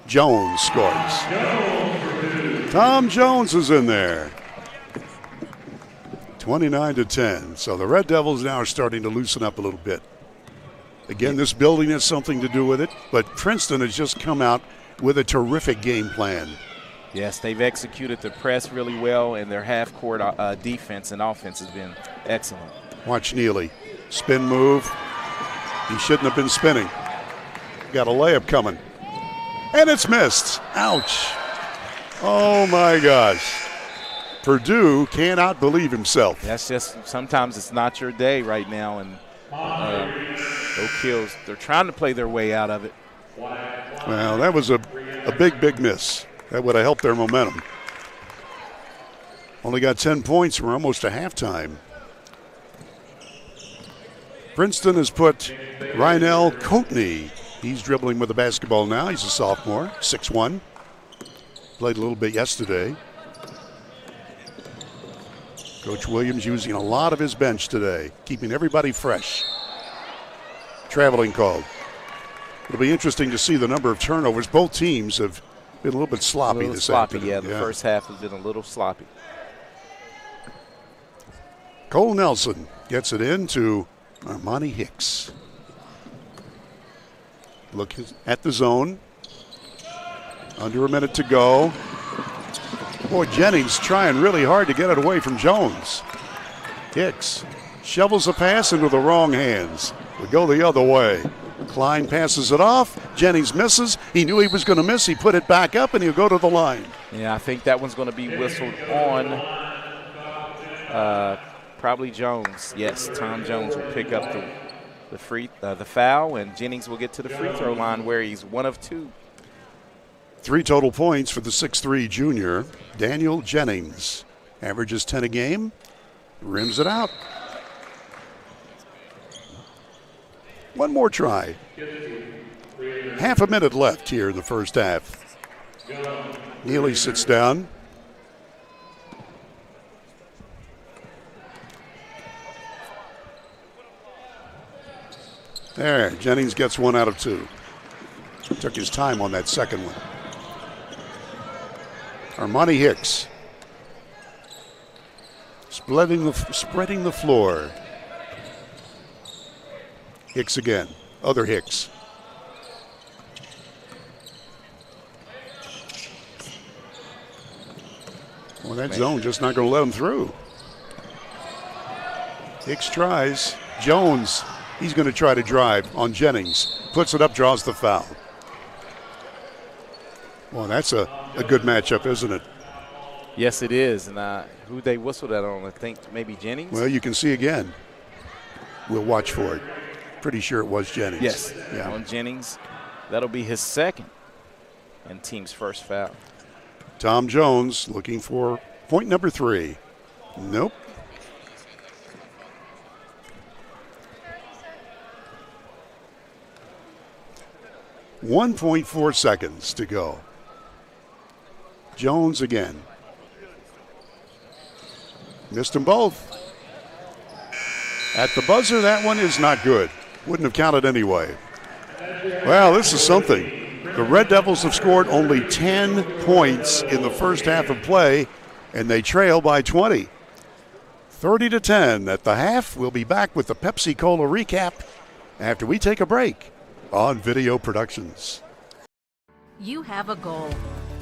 Jones scores. Tom Jones is in there. 29-10. So the Red Devils now are starting to loosen up a little bit. Again, this building has something to do with it, but Princeton has just come out with a terrific game plan. Yes, they've executed the press really well, and their half-court defense and offense has been excellent. Watch Neely. Spin move. He shouldn't have been spinning. Got a layup coming. And it's missed. Ouch. Oh, my gosh. Purdue cannot believe himself. That's just, sometimes it's not your day right now. And Oak Hill's, they're trying to play their way out of it. Well, that was a big miss. That would have helped their momentum. Only got 10 points. We're almost to halftime. Princeton has put Rynell Coatney. He's dribbling with the basketball now. He's a sophomore, 6'1". Played a little bit yesterday. Coach Williams using a lot of his bench today, keeping everybody fresh. Traveling called. It'll be interesting to see the number of turnovers. Both teams have been a little bit sloppy this afternoon. Yeah, the first half has been a little sloppy. Cole Nelson gets it in to Armani Hicks. Looking at the zone. Under a minute to go. Boy, Jennings trying really hard to get it away from Jones. Hicks shovels a pass into the wrong hands. We go the other way. Klein passes it off. Jennings misses. He knew he was going to miss. He put it back up, and he'll go to the line. Yeah, I think that one's going to be whistled on probably Jones. Yes, Tom Jones will pick up the foul, and Jennings will get to the free throw line where he's 1 of 2. 3 total points for the 6'3" junior, Daniel Jennings. Averages 10 a game, rims it out. One more try. Half a minute left here in the first half. Neely sits down. There, Jennings gets 1 out of 2. Took his time on that second one. Armani Hicks spreading the floor. Hicks again. Other Hicks. Well, that zone just not going to let him through. Hicks tries. Jones, he's going to try to drive on Jennings. Puts it up, draws the foul. Well, that's a good matchup, isn't it? Yes, it is. And who they whistled that on, I think maybe Jennings? Well, you can see again. We'll watch for it. Pretty sure it was Jennings. Yes, yeah. On Jennings. That'll be his second and team's first foul. Tom Jones looking for point number 3. Nope. .4 seconds to go. Jones again. Missed them both. At the buzzer, that one is not good. Wouldn't have counted anyway. Well, this is something. The Red Devils have scored only 10 points in the first half of play, and they trail by 20. 30-10 at the half. We'll be back with the Pepsi Cola recap after we take a break on Video Productions. You have a goal.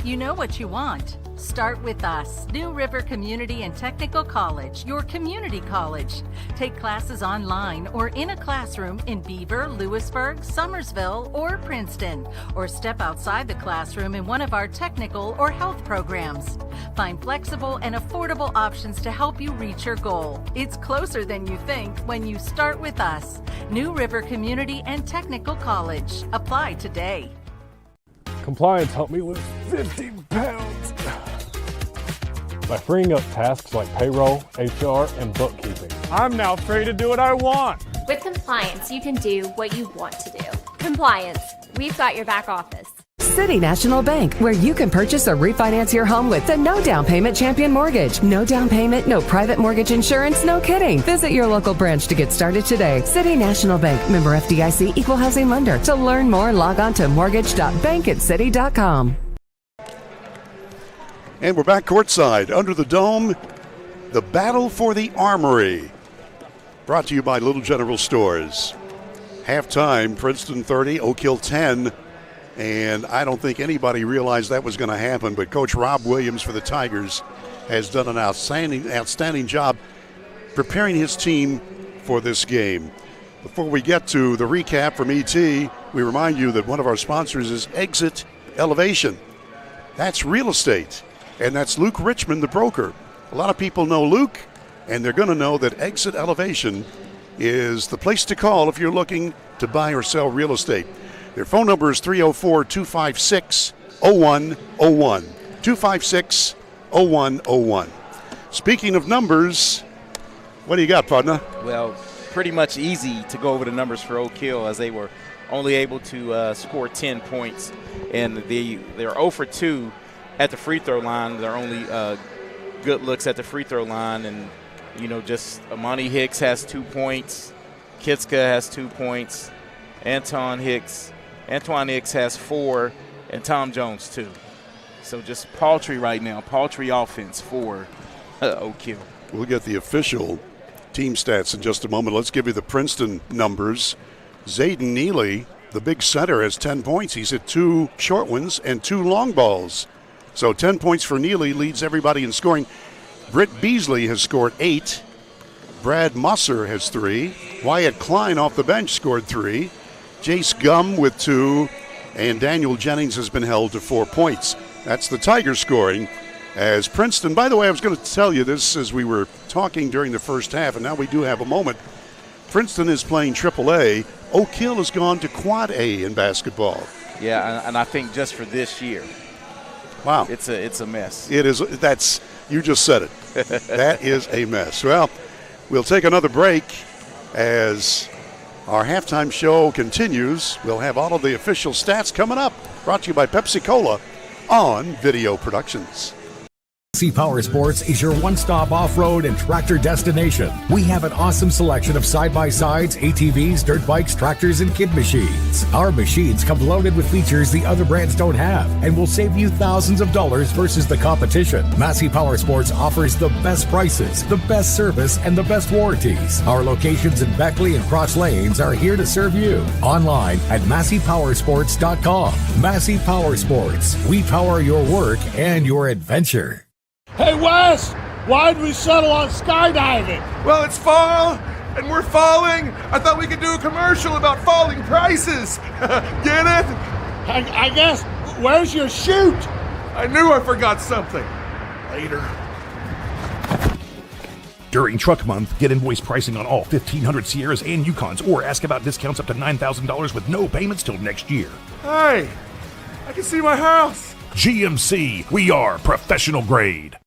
You know what you want. Start with us, New River Community and Technical College, your community college. Take classes online or in a classroom in Beaver, Lewisburg, Summersville, or Princeton, or step outside the classroom in one of our technical or health programs. Find flexible and affordable options to help you reach your goal. It's closer than you think when you start with us, New River Community and Technical College. Apply today. Compliance helped me lose 50 pounds by freeing up tasks like payroll, HR, and bookkeeping. I'm now free to do what I want. With compliance, you can do what you want to do. Compliance, we've got your back office. City National Bank, where you can purchase or refinance your home with the no down payment Champion Mortgage. No down payment, no private mortgage insurance, no kidding. Visit your local branch to get started today. City National Bank, member FDIC, equal housing lender. To learn more, log on to mortgage.bankatcity.com. And we're back courtside under the dome. The battle for the Armory. Brought to you by Little General Stores. Halftime, Princeton 30, Oak Hill 10. And I don't think anybody realized that was going to happen, but Coach Rob Williams for the Tigers has done an outstanding job preparing his team for this game. Before we get to the recap from ET, we remind you that one of our sponsors is Exit Elevation. That's real estate. And that's Luke Richmond, the broker. A lot of people know Luke, and they're going to know that Exit Elevation is the place to call if you're looking to buy or sell real estate. Their phone number is 304-256-0101. 256-0101. Speaking of numbers, what do you got, partner? Well, pretty much easy to go over the numbers for Oak Hill, as they were only able to score 10 points. And they're 0 for 2 at the free throw line. They're only good looks at the free throw line. And, just Amani Hicks has 2 points. Kitska has 2 points. Antoine Hicks has 4. And Tom Jones 2. So just paltry right now, paltry offense for Oak Hill. We'll get the official team stats in just a moment. Let's give you the Princeton numbers. Zayden Neely, the big center, has 10 points. He's hit 2 short ones and 2 long balls. So 10 points for Neely, leads everybody in scoring. Britt Beasley has scored 8. Brad Musser has 3. Wyatt Klein off the bench scored 3. Jace Gum with 2. And Daniel Jennings has been held to 4 points. That's the Tigers scoring. As Princeton, by the way, I was going to tell you this as we were talking during the first half, and now we do have a moment. Princeton is playing AAA. Oak Hill has gone to Quad A in basketball. Yeah, and I think just for this year. Wow. It's a mess. It is. You just said it. That is a mess. Well, we'll take another break as our halftime show continues. We'll have all of the official stats coming up. Brought to you by Pepsi Cola on Video Productions. Massey Power Sports is your one-stop off-road and tractor destination. We have an awesome selection of side-by-sides, ATVs, dirt bikes, tractors, and kid machines. Our machines come loaded with features the other brands don't have and will save you thousands of dollars versus the competition. Massey Power Sports offers the best prices, the best service, and the best warranties. Our locations in Beckley and Cross Lanes are here to serve you. Online at MasseyPowersports.com. Massey Power Sports. We power your work and your adventure. Hey, Wes, why'd we settle on skydiving? Well, it's fall, and we're falling. I thought we could do a commercial about falling prices. Get it? I guess. Where's your chute? I knew I forgot something. Later. During Truck Month, get invoice pricing on all 1,500 Sierras and Yukons, or ask about discounts up to $9,000 with no payments till next year. Hey, I can see my house. GMC, we are professional grade.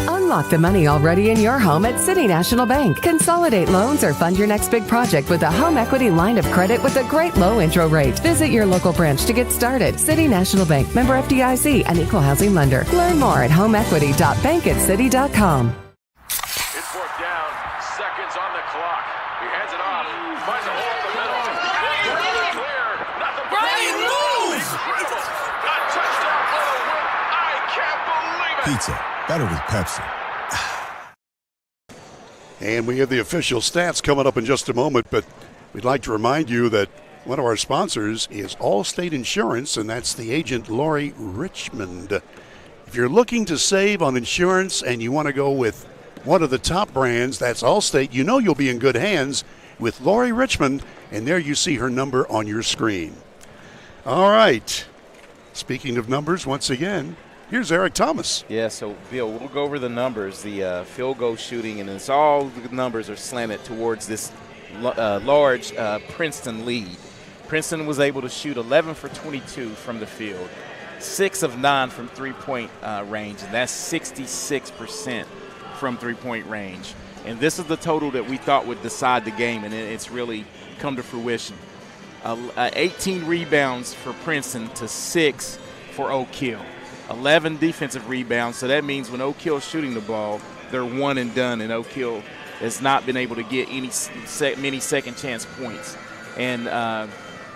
Unlock the money already in your home at City National Bank. Consolidate loans or fund your next big project with a home equity line of credit with a great low intro rate. Visit your local branch to get started. City National Bank, member FDIC, an equal housing lender. Learn more at homeequity.bankatcity.com. It's fourth down, seconds on the clock. He hands it off, finds a hole in the middle. Clear, nothing but Brian moves! Incredible! A touchdown for the win. I can't believe it! Pizza, better with Pepsi. And we have the official stats coming up in just a moment, but we'd like to remind you that one of our sponsors is Allstate Insurance, and that's the agent Lori Richmond. If you're looking to save on insurance and you want to go with one of the top brands, that's Allstate, you know you'll be in good hands with Lori Richmond, and there you see her number on your screen. All right. Speaking of numbers, once again, here's Eric Thomas. Yeah, so, Bill, we'll go over the numbers, the field goal shooting, and it's all the numbers are slanted towards this large Princeton lead. Princeton was able to shoot 11 for 22 from the field, 6 of 9 from three-point range, and that's 66% from three-point range. And this is the total that we thought would decide the game, and it's really come to fruition. 18 rebounds for Princeton to 6 for Oak Hill. 11 defensive rebounds, so that means when Oak Hill's shooting the ball, they're one and done, and Oak Hill has not been able to get many second chance points. And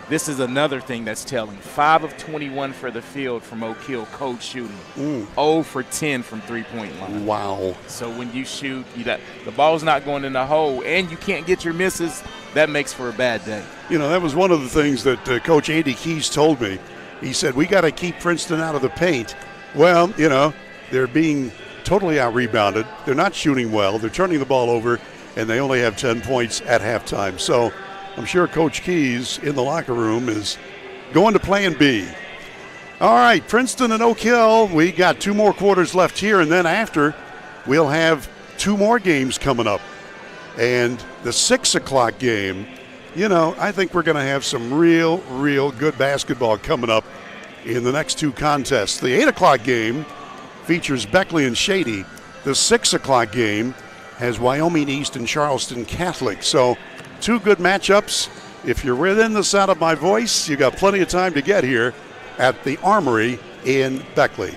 This is another thing that's telling. 5 of 21 for the field from Oak Hill cold shooting. 0 for 10 from three-point line. Wow. So when you shoot, the ball's not going in the hole, and you can't get your misses, that makes for a bad day. You know, that was one of the things that Coach Andy Keys told me. He said, we got to keep Princeton out of the paint. Well, you know, they're being totally out-rebounded. They're not shooting well. They're turning the ball over, and they only have 10 points at halftime. So I'm sure Coach Keys in the locker room is going to plan B. All right, Princeton and Oak Hill, we got 2 more quarters left here, and then after, we'll have 2 more games coming up. And the 6 o'clock game, you know, I think we're going to have some real good basketball coming up in the next 2 contests. The 8 o'clock game features Beckley and Shady. The 6 o'clock game has Wyoming East and Charleston Catholic. So 2 good matchups. If you're within the sound of my voice, you got plenty of time to get here at the Armory in Beckley.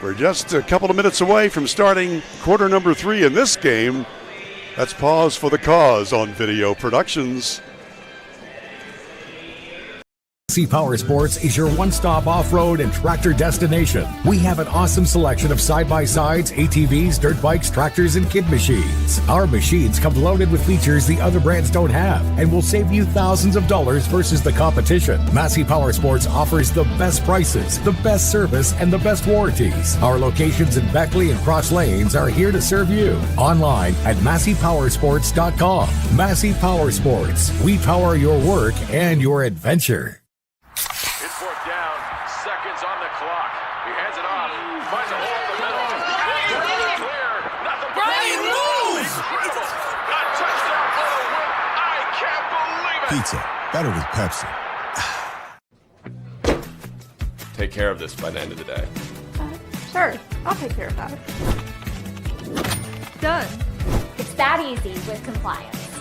We're just a couple of minutes away from starting quarter number 3 in this game. Let's pause for the cause on Video Productions. Massey Power Sports is your one-stop off-road and tractor destination. We have an awesome selection of side-by-sides, ATVs, dirt bikes, tractors, and kid machines. Our machines come loaded with features the other brands don't have and will save you thousands of dollars versus the competition. Massey Power Sports offers the best prices, the best service, and the best warranties. Our locations in Beckley and Cross Lanes are here to serve you. Online at MasseyPowersports.com. Massey Power Sports. We power your work and your adventure. On the clock. He hands it off. Finds a hole in the middle. Clear. Nothing. Brian moves! A touchdown for the win. I can't believe it. Pizza. Better with Pepsi. Take care of this by the end of the day. Sure, I'll take care of that. Done. It's that easy with compliance.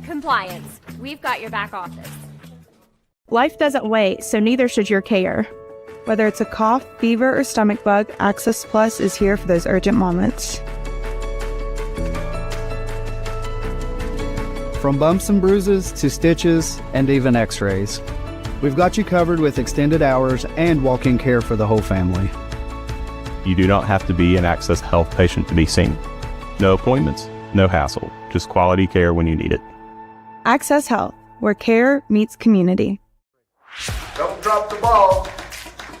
Compliance. We've got your back office. Life doesn't wait, so neither should your care. Whether it's a cough, fever, or stomach bug, Access Plus is here for those urgent moments. From bumps and bruises to stitches and even x-rays, we've got you covered with extended hours and walk-in care for the whole family. You do not have to be an Access Health patient to be seen. No appointments, no hassle, just quality care when you need it. Access Health, where care meets community. Don't drop the ball.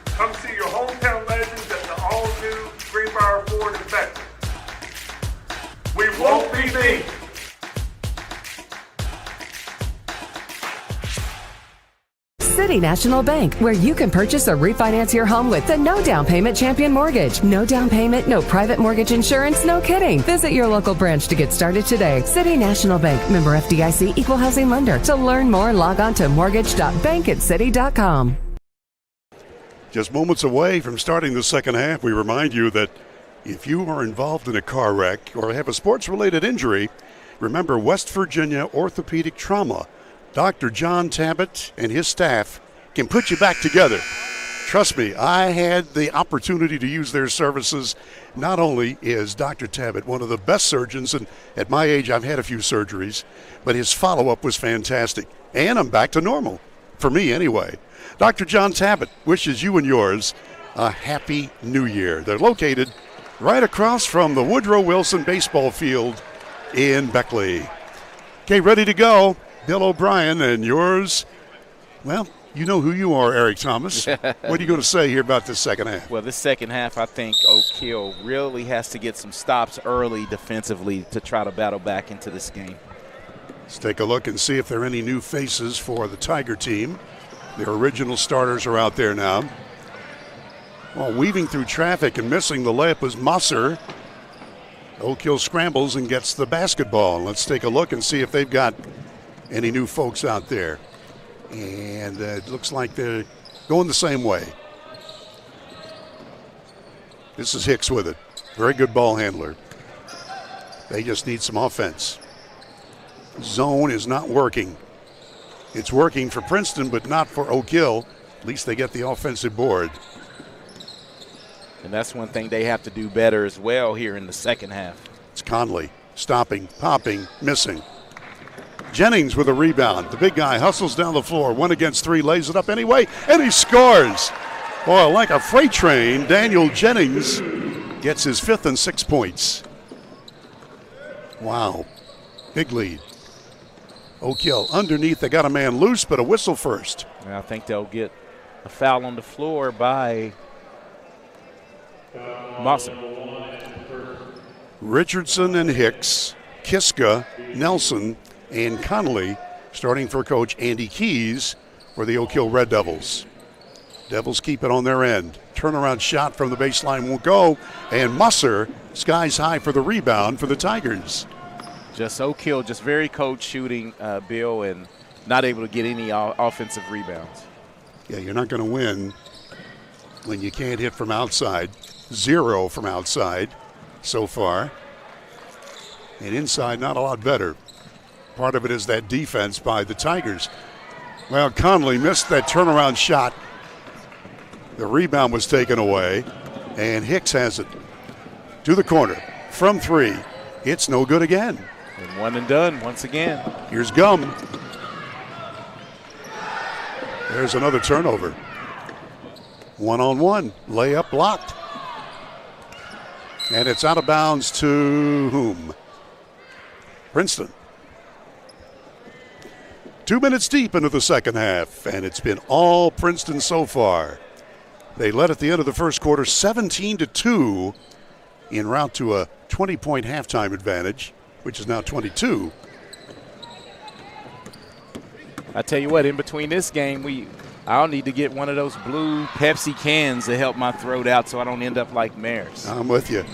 Come see your hometown legends at the all-new Greenbrier Ford in Beckley. We won't be beat. City National Bank, where you can purchase or refinance your home with the no down payment Champion Mortgage. No down payment, no private mortgage insurance, no kidding. Visit your local branch to get started today. City National Bank, member FDIC, equal housing lender. To learn more, log on to mortgage.bankatcity.com. Just moments away from starting the second half, we remind you that if you are involved in a car wreck or have a sports-related injury, remember West Virginia Orthopedic Trauma. Dr. John Tabbitt and his staff can put you back together. Trust me, I had the opportunity to use their services. Not only is Dr. Tabbitt one of the best surgeons, and at my age I've had a few surgeries, but his follow-up was fantastic. And I'm back to normal, for me anyway. Dr. John Tabbitt wishes you and yours a happy new year. They're located right across from the Woodrow Wilson baseball field in Beckley. Okay, ready to go. Bill O'Brien, and yours, well, you know who you are, Eric Thomas. What are you going to say here about this second half? Well, this second half, I think Oak Hill really has to get some stops early defensively to try to battle back into this game. Let's take a look and see if there are any new faces for the Tiger team. Their original starters are out there now. Well, weaving through traffic and missing the layup was Mosser. Oak Hill scrambles and gets the basketball. Let's take a look and see if they've got any new folks out there. And it looks like they're going the same way. This is Hicks with it. Very good ball handler. They just need some offense. Zone is not working. It's working for Princeton, but not for Oak Hill. At least they get the offensive board. And that's one thing they have to do better as well here in the second half. It's Conley stopping, popping, missing. Jennings with a rebound. The big guy hustles down the floor. 1 against 3, lays it up anyway, and he scores. Boy, like a freight train, Daniel Jennings gets his 5th and 6 points. Wow, big lead. Oak Hill underneath. They got a man loose, but a whistle first. I think they'll get a foul on the floor by Mosser. Richardson and Hicks, Kiska, Nelson, and Connolly starting for Coach Andy Keys for the Oak Hill Red Devils. Devils keep it on their end. Turnaround shot from the baseline won't go, and Musser skies high for the rebound for the Tigers. Just Oak Hill, just very cold shooting, Bill, and not able to get any offensive rebounds. Yeah, you're not going to win when you can't hit from outside. 0 from outside so far. And inside, not a lot better. Part of it is that defense by the Tigers. Well, Conley missed that turnaround shot. The rebound was taken away, and Hicks has it to the corner from 3. It's no good again. And 1 and done once again. Here's Gum. There's another turnover. 1-on-1, layup blocked. And it's out of bounds to whom? Princeton. 2 minutes deep into the second half, and it's been all Princeton so far. They led at the end of the first quarter 17-2 en route to a 20-point halftime advantage, which is now 22. I tell you what, in between this game, I'll need to get one of those blue Pepsi cans to help my throat out so I don't end up like Maris. I'm with you.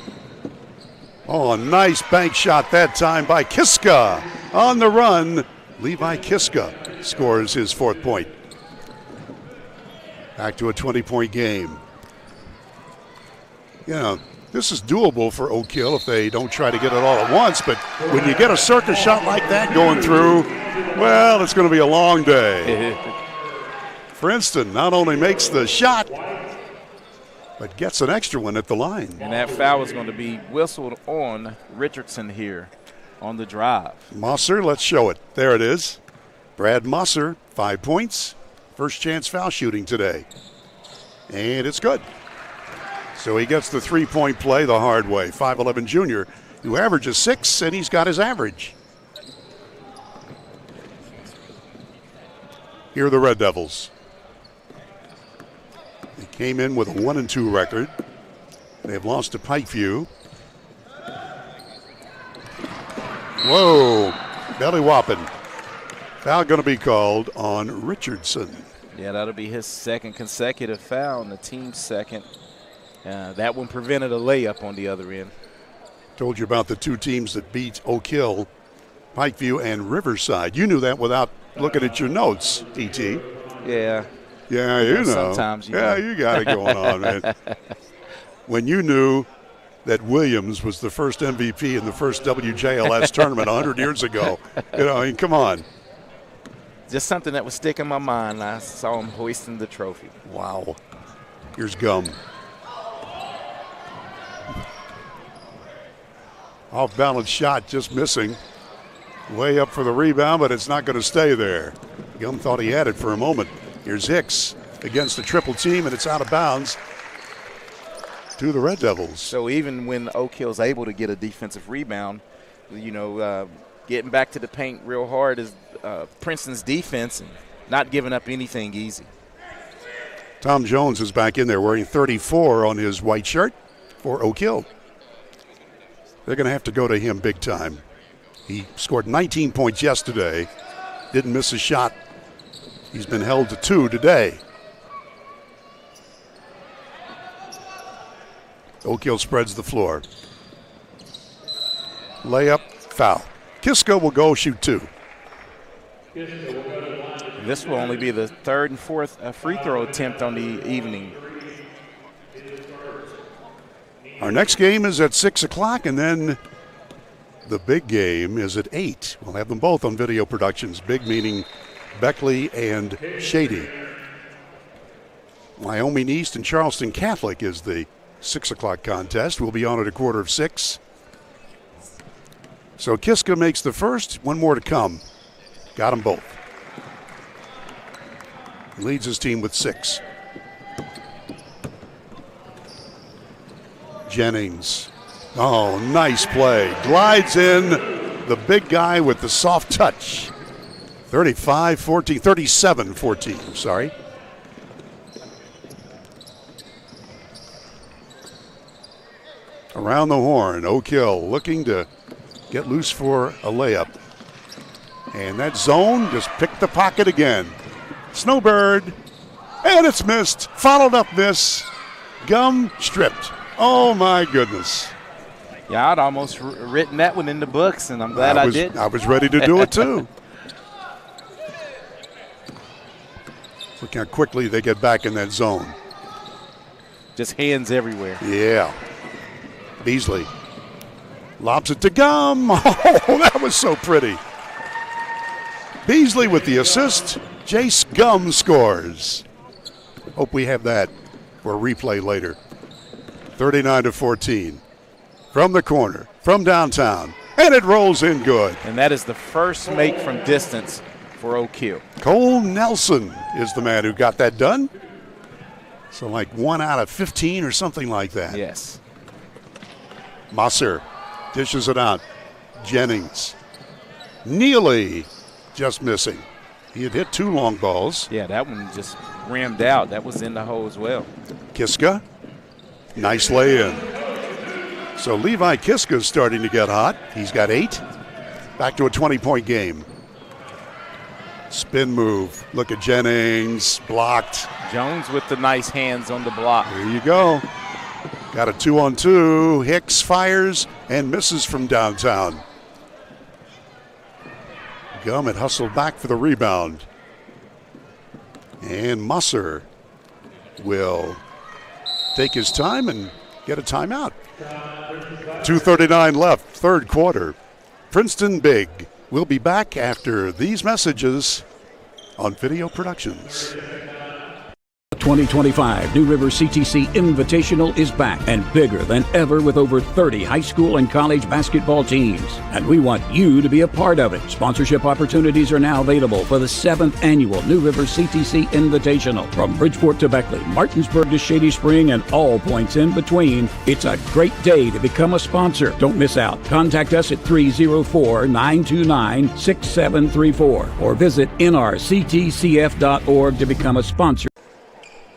Oh, a nice bank shot that time by Kiska. On the run, Levi Kiska scores his 4th point. Back to a 20-point game. You know, this is doable for Oak Hill if they don't try to get it all at once, but when you get a circus shot like that going through, well, it's going to be a long day. Princeton not only makes the shot, but gets an extra one at the line. And that foul is going to be whistled on Richardson here on the drive. Mosser, let's show it. There it is. Brad Mosser, 5 points. First chance foul shooting today. And it's good. So he gets the 3-point play the hard way. 5'11 junior who averages 6, and he's got his average. Here are the Red Devils. They came in with a 1-2 record. They've lost to Pikeview. Whoa, belly whopping. Foul going to be called on Richardson. Yeah, that'll be his 2nd consecutive foul and the team's 2nd. That one prevented a layup on the other end. Told you about the 2 teams that beat Oak Hill, Pikeview and Riverside. You knew that without looking at your notes, E.T. Yeah. Yeah, you know. Sometimes you know. You got it going on, man. When you knew that Williams was the first MVP in the first WJLS tournament 100 years ago, you know, I mean, come on. Just something that was sticking in my mind. I saw him hoisting the trophy. Wow. Here's Gum. Off-balance shot, just missing. Way up for the rebound, but it's not going to stay there. Gum thought he had it for a moment. Here's Hicks against the triple team, and it's out of bounds to the Red Devils. So even when Oak Hill's able to get a defensive rebound, you know, getting back to the paint real hard is Princeton's defense and not giving up anything easy. Tom Jones is back in there wearing 34 on his white shirt for Oak Hill. They're going to have to go to him big time. He scored 19 points yesterday, didn't miss a shot. He's been held to 2 today. Oak Hill spreads the floor. Layup, foul. Kiska will go shoot 2. This will only be the 3rd and 4th free throw attempt on the evening. Our next game is at 6 o'clock, and then the big game is at 8. We'll have them both on video productions. Big meaning Beckley and Shady. Wyoming East and Charleston Catholic is the 6 o'clock contest. We'll be on at 5:45. So Kiska makes the first, one more to come. Got them both. Leads his team with 6. Jennings. Oh, nice play. Glides in the big guy with the soft touch. 37-14, sorry. Around the horn, Oak Hill looking to get loose for a layup. And that zone just picked the pocket again. Snowbird, and it's missed. Followed up miss. Gum stripped. Oh, my goodness. Yeah, I'd almost written that one in the books, and I'm glad I did. I was ready to do it, too. Look how quickly they get back in that zone. Just hands everywhere. Yeah. Beasley lobs it to Gum. Oh, that was so pretty. Beasley with the assist. Jace Gum scores. Hope we have that for a replay later. 39-14. From the corner, from downtown, and it rolls in good. And that is the first make from distance for Oak Hill. Cole Nelson is the man who got that done. So like 1 out of 15 or something like that. Yes. Musser dishes it out. Jennings. Neely just missing. He had hit 2 long balls. Yeah, that one just rimmed out. That was in the hole as well. Kiska. Nice lay-in. So Levi Kiska's starting to get hot. He's got 8. Back to a 20-point game. Spin move. Look at Jennings. Blocked. Jones with the nice hands on the block. There you go. Got a 2-on-2. Hicks fires and misses from downtown. Gum had hustled back for the rebound. And Musser will take his time and get a timeout. 2:39 left, third quarter. Princeton big. We'll be back after these messages on Video Productions. 2025 New River CTC Invitational is back and bigger than ever with over 30 high school and college basketball teams. And we want you to be a part of it. Sponsorship opportunities are now available for the 7th annual New River CTC Invitational. From Bridgeport to Beckley, Martinsburg to Shady Spring, and all points in between, it's a great day to become a sponsor. Don't miss out. Contact us at 304-929-6734 or visit nrctcf.org to become a sponsor.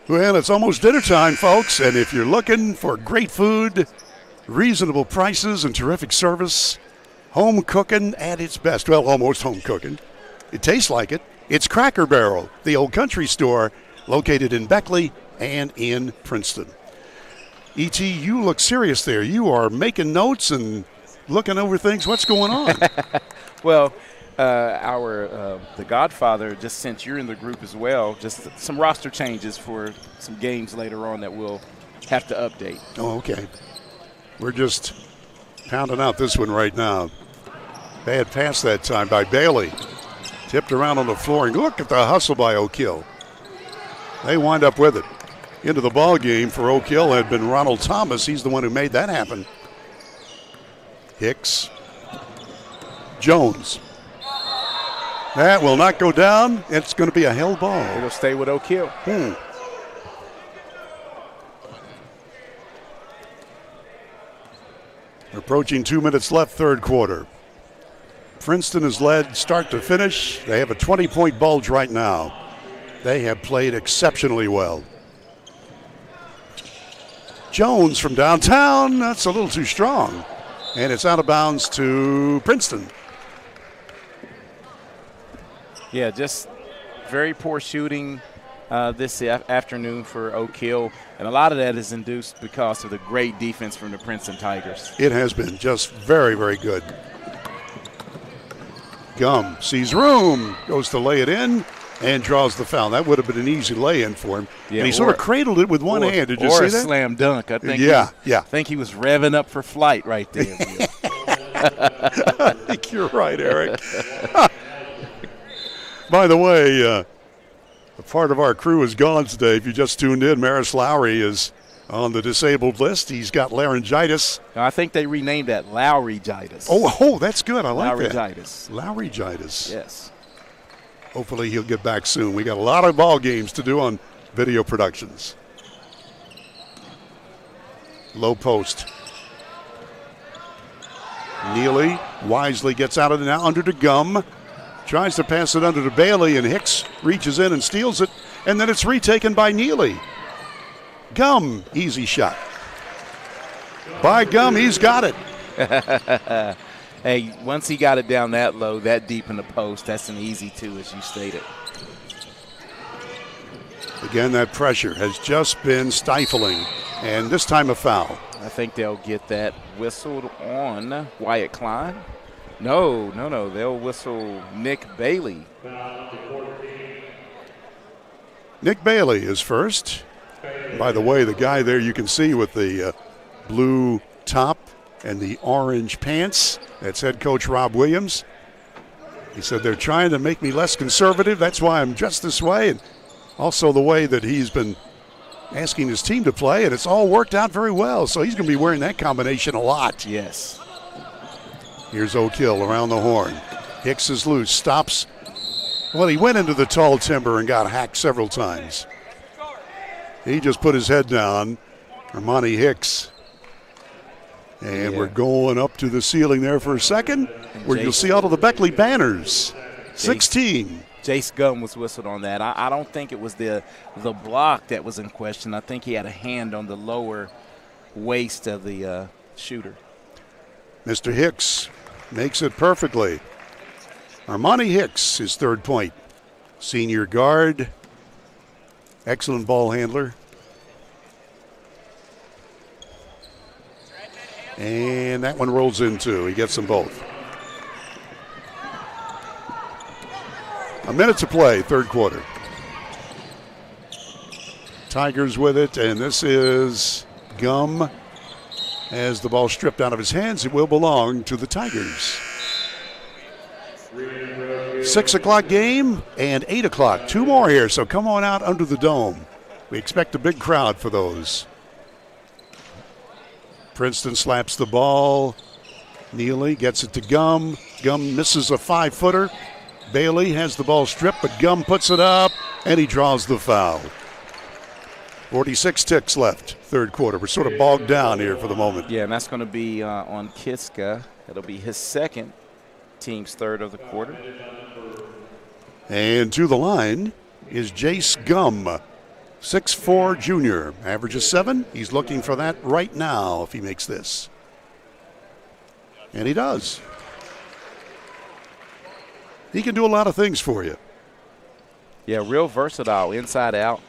Well, it's almost dinner time, folks, and if you're looking for great food, reasonable prices, and terrific service, home cooking at its best. Well, almost home cooking. It tastes like it. It's Cracker Barrel, the old country store located in Beckley and in Princeton. E.T., you look serious there. You are making notes and looking over things. What's going on? Well, the Godfather, just since you're in the group as well, just some roster changes for some games later on that we'll have to update. Oh, okay. We're just pounding out this one right now. Bad pass that time by Bailey. Tipped around on the floor, and look at the hustle by Oak Hill. They wind up with it. Into the ball game for Oak Hill had been Ronald Thomas. He's the one who made that happen. Hicks. Jones. That will not go down. It's going to be a held ball. It'll stay with Oak Hill. Approaching 2 minutes left, third quarter. Princeton has led start to finish. They have a 20-point bulge right now. They have played exceptionally well. Jones from downtown. That's a little too strong. And it's out of bounds to Princeton. Yeah, just very poor shooting this afternoon for Oak Hill, and a lot of that is induced because of the great defense from the Princeton Tigers. It has been just very, very good. Gum sees room, goes to lay it in, and draws the foul. That would have been an easy lay-in for him. Yeah, and he sort of cradled it with one hand. Did you see that? Or a slam dunk. I think. Yeah. I think he was revving up for flight right there. I think you're right, Eric. By the way, a part of our crew is gone today. If you just tuned in, Maris Lowry is on the disabled list. He's got laryngitis. I think they renamed that Lowry-gitis. Oh, that's good. I like Lowry-gitis. that. Lowry-gitis. Yes. Hopefully he'll get back soon. We got a lot of ball games to do on video productions. Low post. Neely wisely gets out of it now under to Gum. Tries to pass it under to Bailey, and Hicks reaches in and steals it, and then it's retaken by Neely. Gum, easy shot. By Gum, he's got it. Hey, once he got it down that low, that deep in the post, that's an easy two, as you stated. Again, that pressure has just been stifling, and this time a foul. I think they'll get that whistled on Wyatt Klein. No. They'll whistle Nick Bailey. Nick Bailey is first. By the way, the guy there you can see with the blue top and the orange pants, that's head coach Rob Williams. He said, they're trying to make me less conservative. That's why I'm dressed this way. And also the way that he's been asking his team to play, and it's all worked out very well. So he's going to be wearing that combination a lot. Yes. Here's O'Kill around the horn. Hicks is loose, stops. Well, he went into the tall timber and got hacked several times. He just put his head down. Armani Hicks. And we're going up to the ceiling there for a second, where you'll see all of the Beckley banners. 16. Jace Gum was whistled on that. I don't think it was the block that was in question. I think he had a hand on the lower waist of the shooter. Mr. Hicks makes it perfectly. Armani Hicks, his third point. Senior guard. Excellent ball handler. And that one rolls in too. He gets them both. A minute to play, third quarter. Tigers with it, and this is Gum. As the ball stripped out of his hands, it will belong to the Tigers. 6 o'clock game and 8 o'clock. Two more here, so come on out under the dome. We expect a big crowd for those. Princeton slaps the ball. Neely gets it to Gum. Gum misses a 5-footer. Bailey has the ball stripped, but Gum puts it up, and he draws the foul. 46 ticks left, third quarter. We're sort of bogged down here for the moment. Yeah, and that's going to be on Kiska. It'll be his second, team's third of the quarter. And to the line is Jace Gum, 6'4" junior, averages 7. He's looking for that right now if he makes this. And he does. He can do a lot of things for you. Yeah, real versatile, inside out.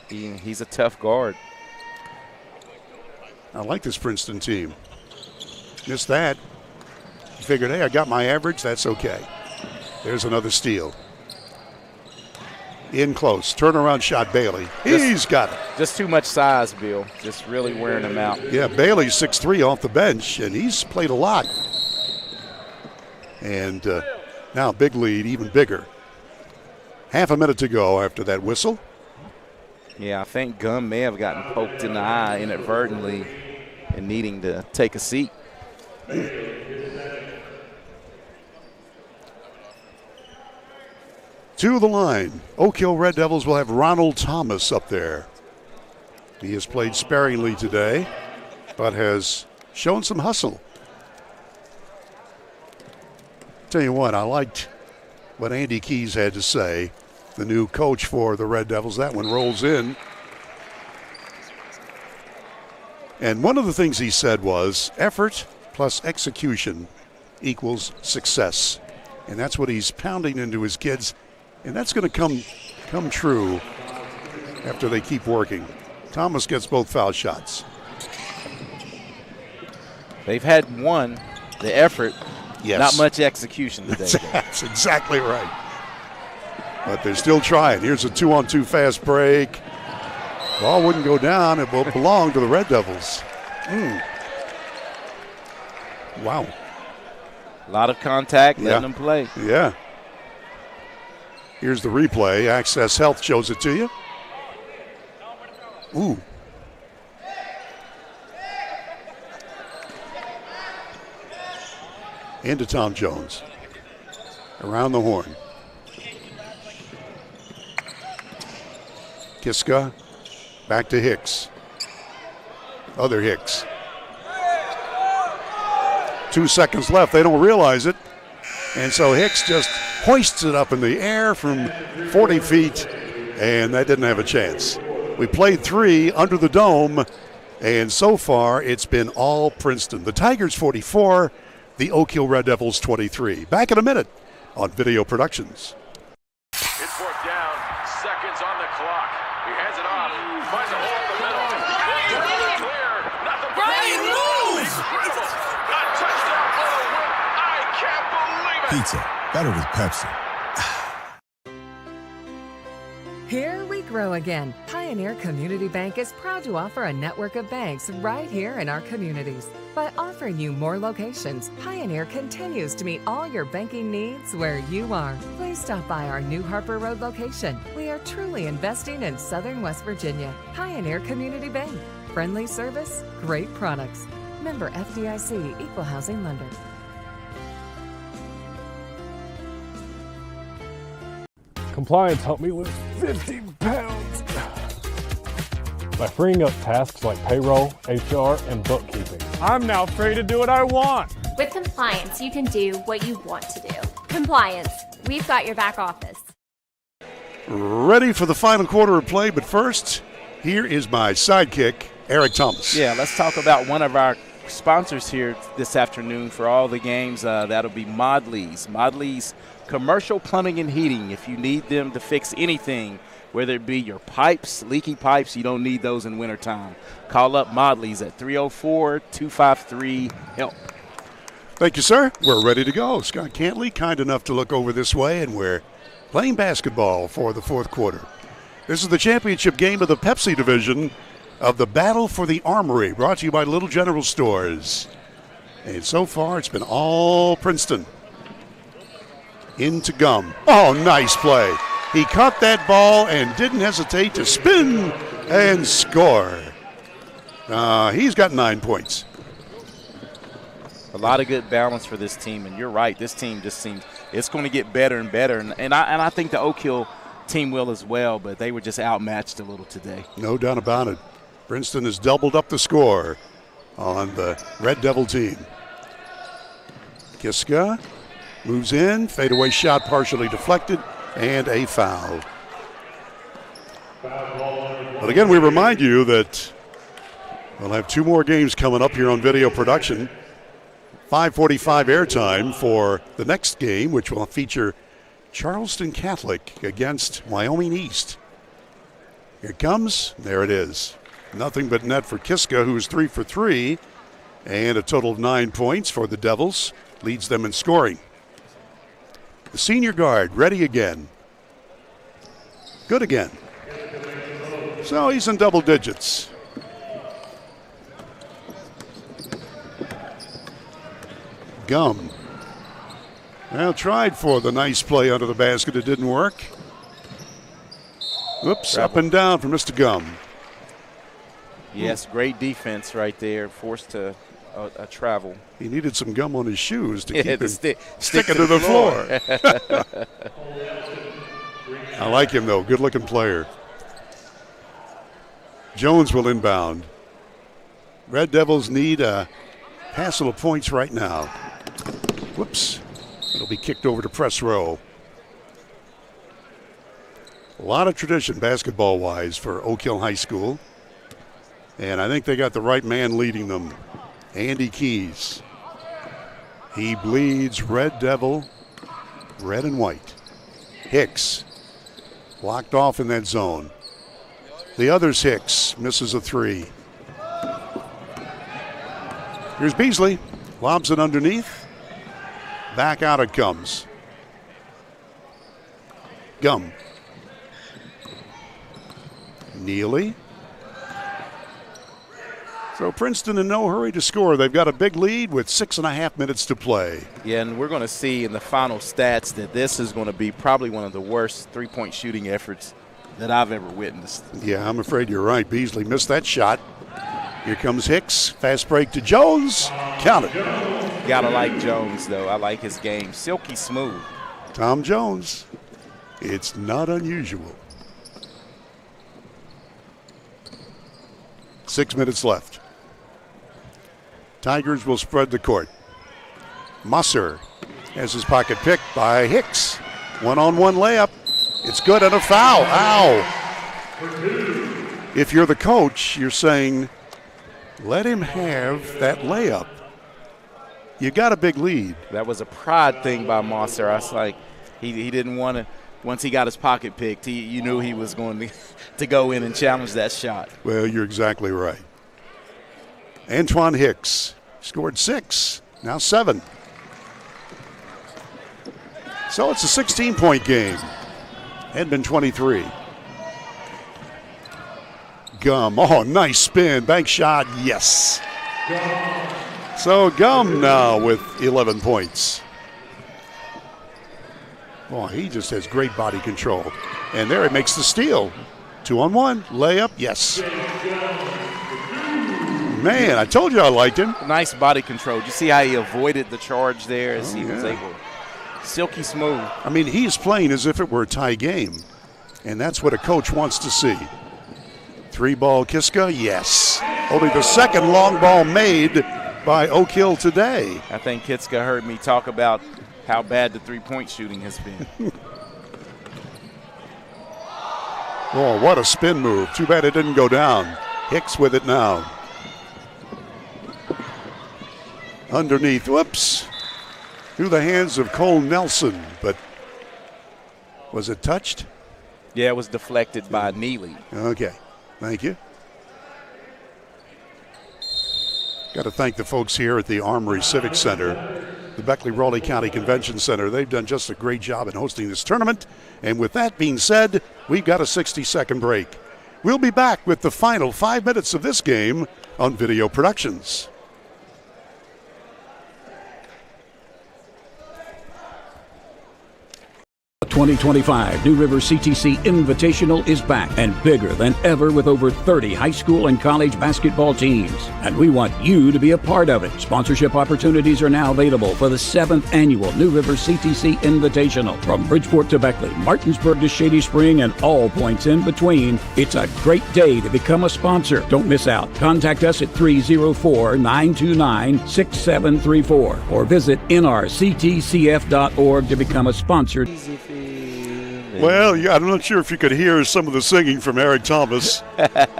He's a tough guard. I like this Princeton team. Missed that. Figured, hey, I got my average. That's okay. There's another steal. In close. Turnaround shot, Bailey. He's got it. Just too much size, Bill. Just really wearing him out. Yeah, Bailey's 6'3" off the bench, and he's played a lot. And now big lead, even bigger. Half a minute to go after that whistle. Yeah, I think Gum may have gotten poked in the eye inadvertently and needing to take a seat. To the line, Oak Hill Red Devils will have Ronald Thomas up there. He has played sparingly today, but has shown some hustle. Tell you what, I liked what Andy Keys had to say, the new coach for the Red Devils. That one rolls in. And one of the things he said was effort plus execution equals success. And that's what he's pounding into his kids. And that's going to come true after they keep working. Thomas gets both foul shots. They've had one, the effort, yes. Not much execution today. That's exactly right. But they're still trying. Here's a 2-on-2 fast break. Ball wouldn't go down. It will belong to the Red Devils. Wow. A lot of contact, letting them play. Yeah. Here's the replay. Access Health shows it to you. Ooh. Into Tom Jones. Around the horn. Kiska back to Hicks. Other Hicks. 2 seconds left. They don't realize it. And so Hicks just hoists it up in the air from 40 feet, and that didn't have a chance. We played 3 under the dome, and so far it's been all Princeton. The Tigers 44, the Oak Hill Red Devils 23. Back in a minute on Video Productions. It's fourth down, seconds on the clock. He hands it off, finds a hole in the middle. Clear, nothing but incredible. A touchdown for the win. I can't believe it. Pizza, better with Pepsi. Here we grow again. Pioneer Community Bank is proud to offer a network of banks right here in our communities. By offering you more locations, Pioneer continues to meet all your banking needs where you are. Please stop by our new Harper Road location. We are truly investing in Southern West Virginia. Pioneer Community Bank. Friendly service, great products. Member FDIC, Equal Housing Lender. Compliance helped me lose 50 pounds by freeing up tasks like payroll, HR, and bookkeeping. I'm now free to do what I want. With compliance, you can do what you want to do. Compliance, we've got your back office. Ready for the final quarter of play, but first, here is my sidekick, Eric Thomas. Yeah, let's talk about one of our sponsors here this afternoon for all the games. That'll be Modley's. Modley's Commercial Plumbing and Heating. If you need them to fix anything, whether it be your pipes, leaky pipes, you don't need those in wintertime. Call up Modley's at 304-253-HELP. Thank you, sir. We're ready to go. Scott Cantley, kind enough to look over this way, and we're playing basketball for the fourth quarter. This is the championship game of the Pepsi division of the Battle for the Armory, brought to you by Little General Stores. And so far, it's been all Princeton. Into Gum. Oh, nice play. He caught that ball and didn't hesitate to spin and score. He's got 9 points. A lot of good balance for this team, and you're right. This team just seems it's going to get better and better, and I think the Oak Hill team will as well, but they were just outmatched a little today. No doubt about it. Princeton has doubled up the score on the Red Devil team. Kiska moves in, fadeaway shot partially deflected, and a foul. But again, we remind you that we'll have 2 more games coming up here on Video Production. 5:45 airtime for the next game, which will feature Charleston Catholic against Wyoming East. Here it comes. There it is. Nothing but net for Kiska, who's 3 for 3, and a total of 9 points for the Devils. Leads them in scoring. The senior guard ready again. Good again. So he's in double digits. Gum. Well, tried for the nice play under the basket. It didn't work. Whoops, up and down for Mr. Gum. Yes, great defense right there. Forced to travel. He needed some gum on his shoes to keep him stick sticking to the floor. I like him, though. Good-looking player. Jones will inbound. Red Devils need a hassle of points right now. Whoops. It'll be kicked over to press row. A lot of tradition basketball-wise for Oak Hill High School. And I think they got the right man leading them. Andy Keys. He bleeds Red Devil, red and white. Hicks blocked off in that zone. The other's Hicks, misses a 3. Here's Beasley, lobs it underneath. Back out it comes. Gum. Neely. So Princeton in no hurry to score. They've got a big lead with 6.5 minutes to play. Yeah, and we're going to see in the final stats that this is going to be probably one of the worst three-point shooting efforts that I've ever witnessed. Yeah, I'm afraid you're right. Beasley missed that shot. Here comes Hicks. Fast break to Jones. Count it. Gotta like Jones, though. I like his game. Silky smooth. Tom Jones. It's not unusual. 6 minutes left. Tigers will spread the court. Musser has his pocket picked by Hicks. One-on-one layup. It's good and a foul. Ow. If you're the coach, you're saying, let him have that layup. You got a big lead. That was a pride thing by Mosser. I was like, he didn't want to. Once he got his pocket picked, you knew he was going to go in and challenge that shot. Well, you're exactly right. Antoine Hicks scored 6, now 7. So it's a 16-point game. Edmond 23. Gum, oh, nice spin, bank shot, yes. So Gum now with 11 points. Boy, he just has great body control. And there it makes the steal. 2-on-1, layup, yes. Man, I told you I liked him. Nice body control. You see how he avoided the charge there as he was able. Silky smooth. I mean, he is playing as if it were a tie game. And that's what a coach wants to see. 3-ball Kiska, yes. Only the second long ball made by Oak Hill today. I think Kitska heard me talk about how bad the three-point shooting has been. Oh, what a spin move. Too bad it didn't go down. Hicks with it now. Underneath, whoops. Through the hands of Cole Nelson, but was it touched? Yeah, it was deflected by Neely. Okay, thank you. Got to thank the folks here at the Armory Civic Center, the Beckley-Raleigh County Convention Center. They've done just a great job in hosting this tournament. And with that being said, we've got a 60-second break. We'll be back with the final 5 minutes of this game on Video Productions. 2025 New River CTC Invitational is back and bigger than ever with over 30 high school and college basketball teams. And we want you to be a part of it. Sponsorship opportunities are now available for the 7th annual New River CTC Invitational. From Bridgeport to Beckley, Martinsburg to Shady Spring, and all points in between, it's a great day to become a sponsor. Don't miss out. Contact us at 304-929-6734 or visit nrctcf.org to become a sponsor. Well, yeah, I'm not sure if you could hear some of the singing from Eric Thomas.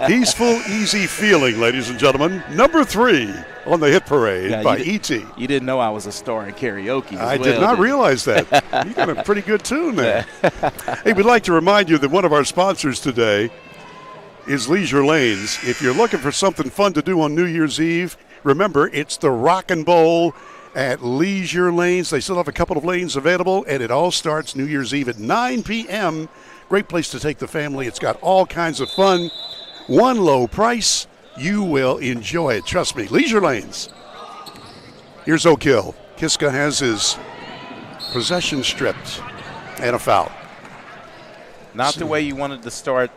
Peaceful, easy feeling, ladies and gentlemen. Number 3 on the hit parade by E.T. You didn't know I was a star in karaoke. I did not realize that. You got a pretty good tune there. Hey, we'd like to remind you that one of our sponsors today is Leisure Lanes. If you're looking for something fun to do on New Year's Eve, remember, it's the Rockin' Bowl at Leisure Lanes. They still have a couple of lanes available, and it all starts New Year's Eve at 9 p.m. Great place to take the family. It's got all kinds of fun. One low price. You will enjoy it. Trust me. Leisure Lanes. Here's Oak Hill. Kiska has his possession stripped and a foul. Not the way you wanted to start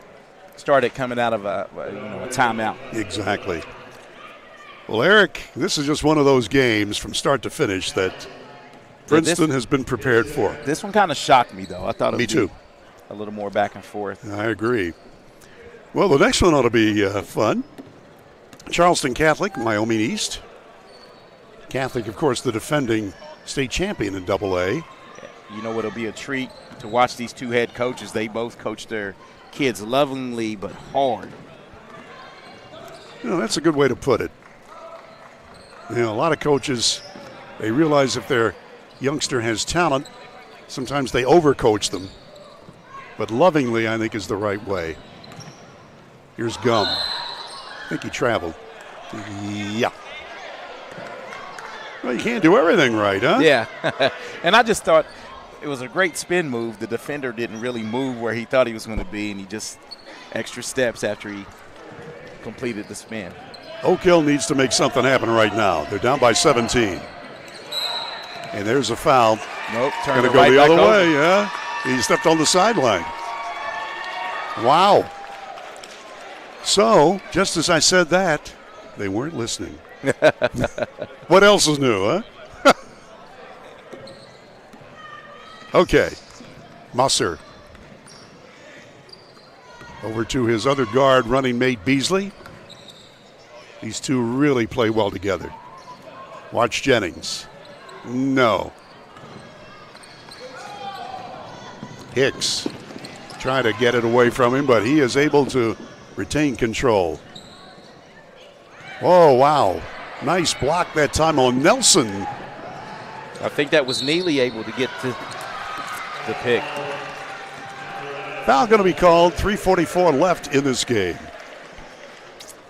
it coming out of a timeout. Exactly. Well, Eric, this is just one of those games from start to finish that Princeton has been prepared for. This one kind of shocked me, though. I thought it would be a little more back and forth. I agree. Well, the next one ought to be fun. Charleston Catholic, Wyoming East. Catholic, of course, the defending state champion in AA. You know, it'll be a treat to watch these two head coaches. They both coach their kids lovingly but hard. You know, that's a good way to put it. You know, a lot of coaches, they realize if their youngster has talent, sometimes they overcoach them. But lovingly, I think, is the right way. Here's Gum. I think he traveled. Yeah. Well, you can't do everything right, huh? Yeah. And I just thought it was a great spin move. The defender didn't really move where he thought he was going to be, and he just extra steps after he completed the spin. Oak Hill needs to make something happen right now. They're down by 17. And there's a foul. Nope, going to go the other way, yeah. He stepped on the sideline. Wow. So, just as I said that, they weren't listening. What else is new, huh? Okay. Musser. Over to his other guard, running mate Beasley. These two really play well together. Watch Jennings. No. Hicks trying to get it away from him, but he is able to retain control. Oh, wow. Nice block that time on Nelson. I think that was Neely able to get to the pick. Foul going to be called. 3:44 left in this game.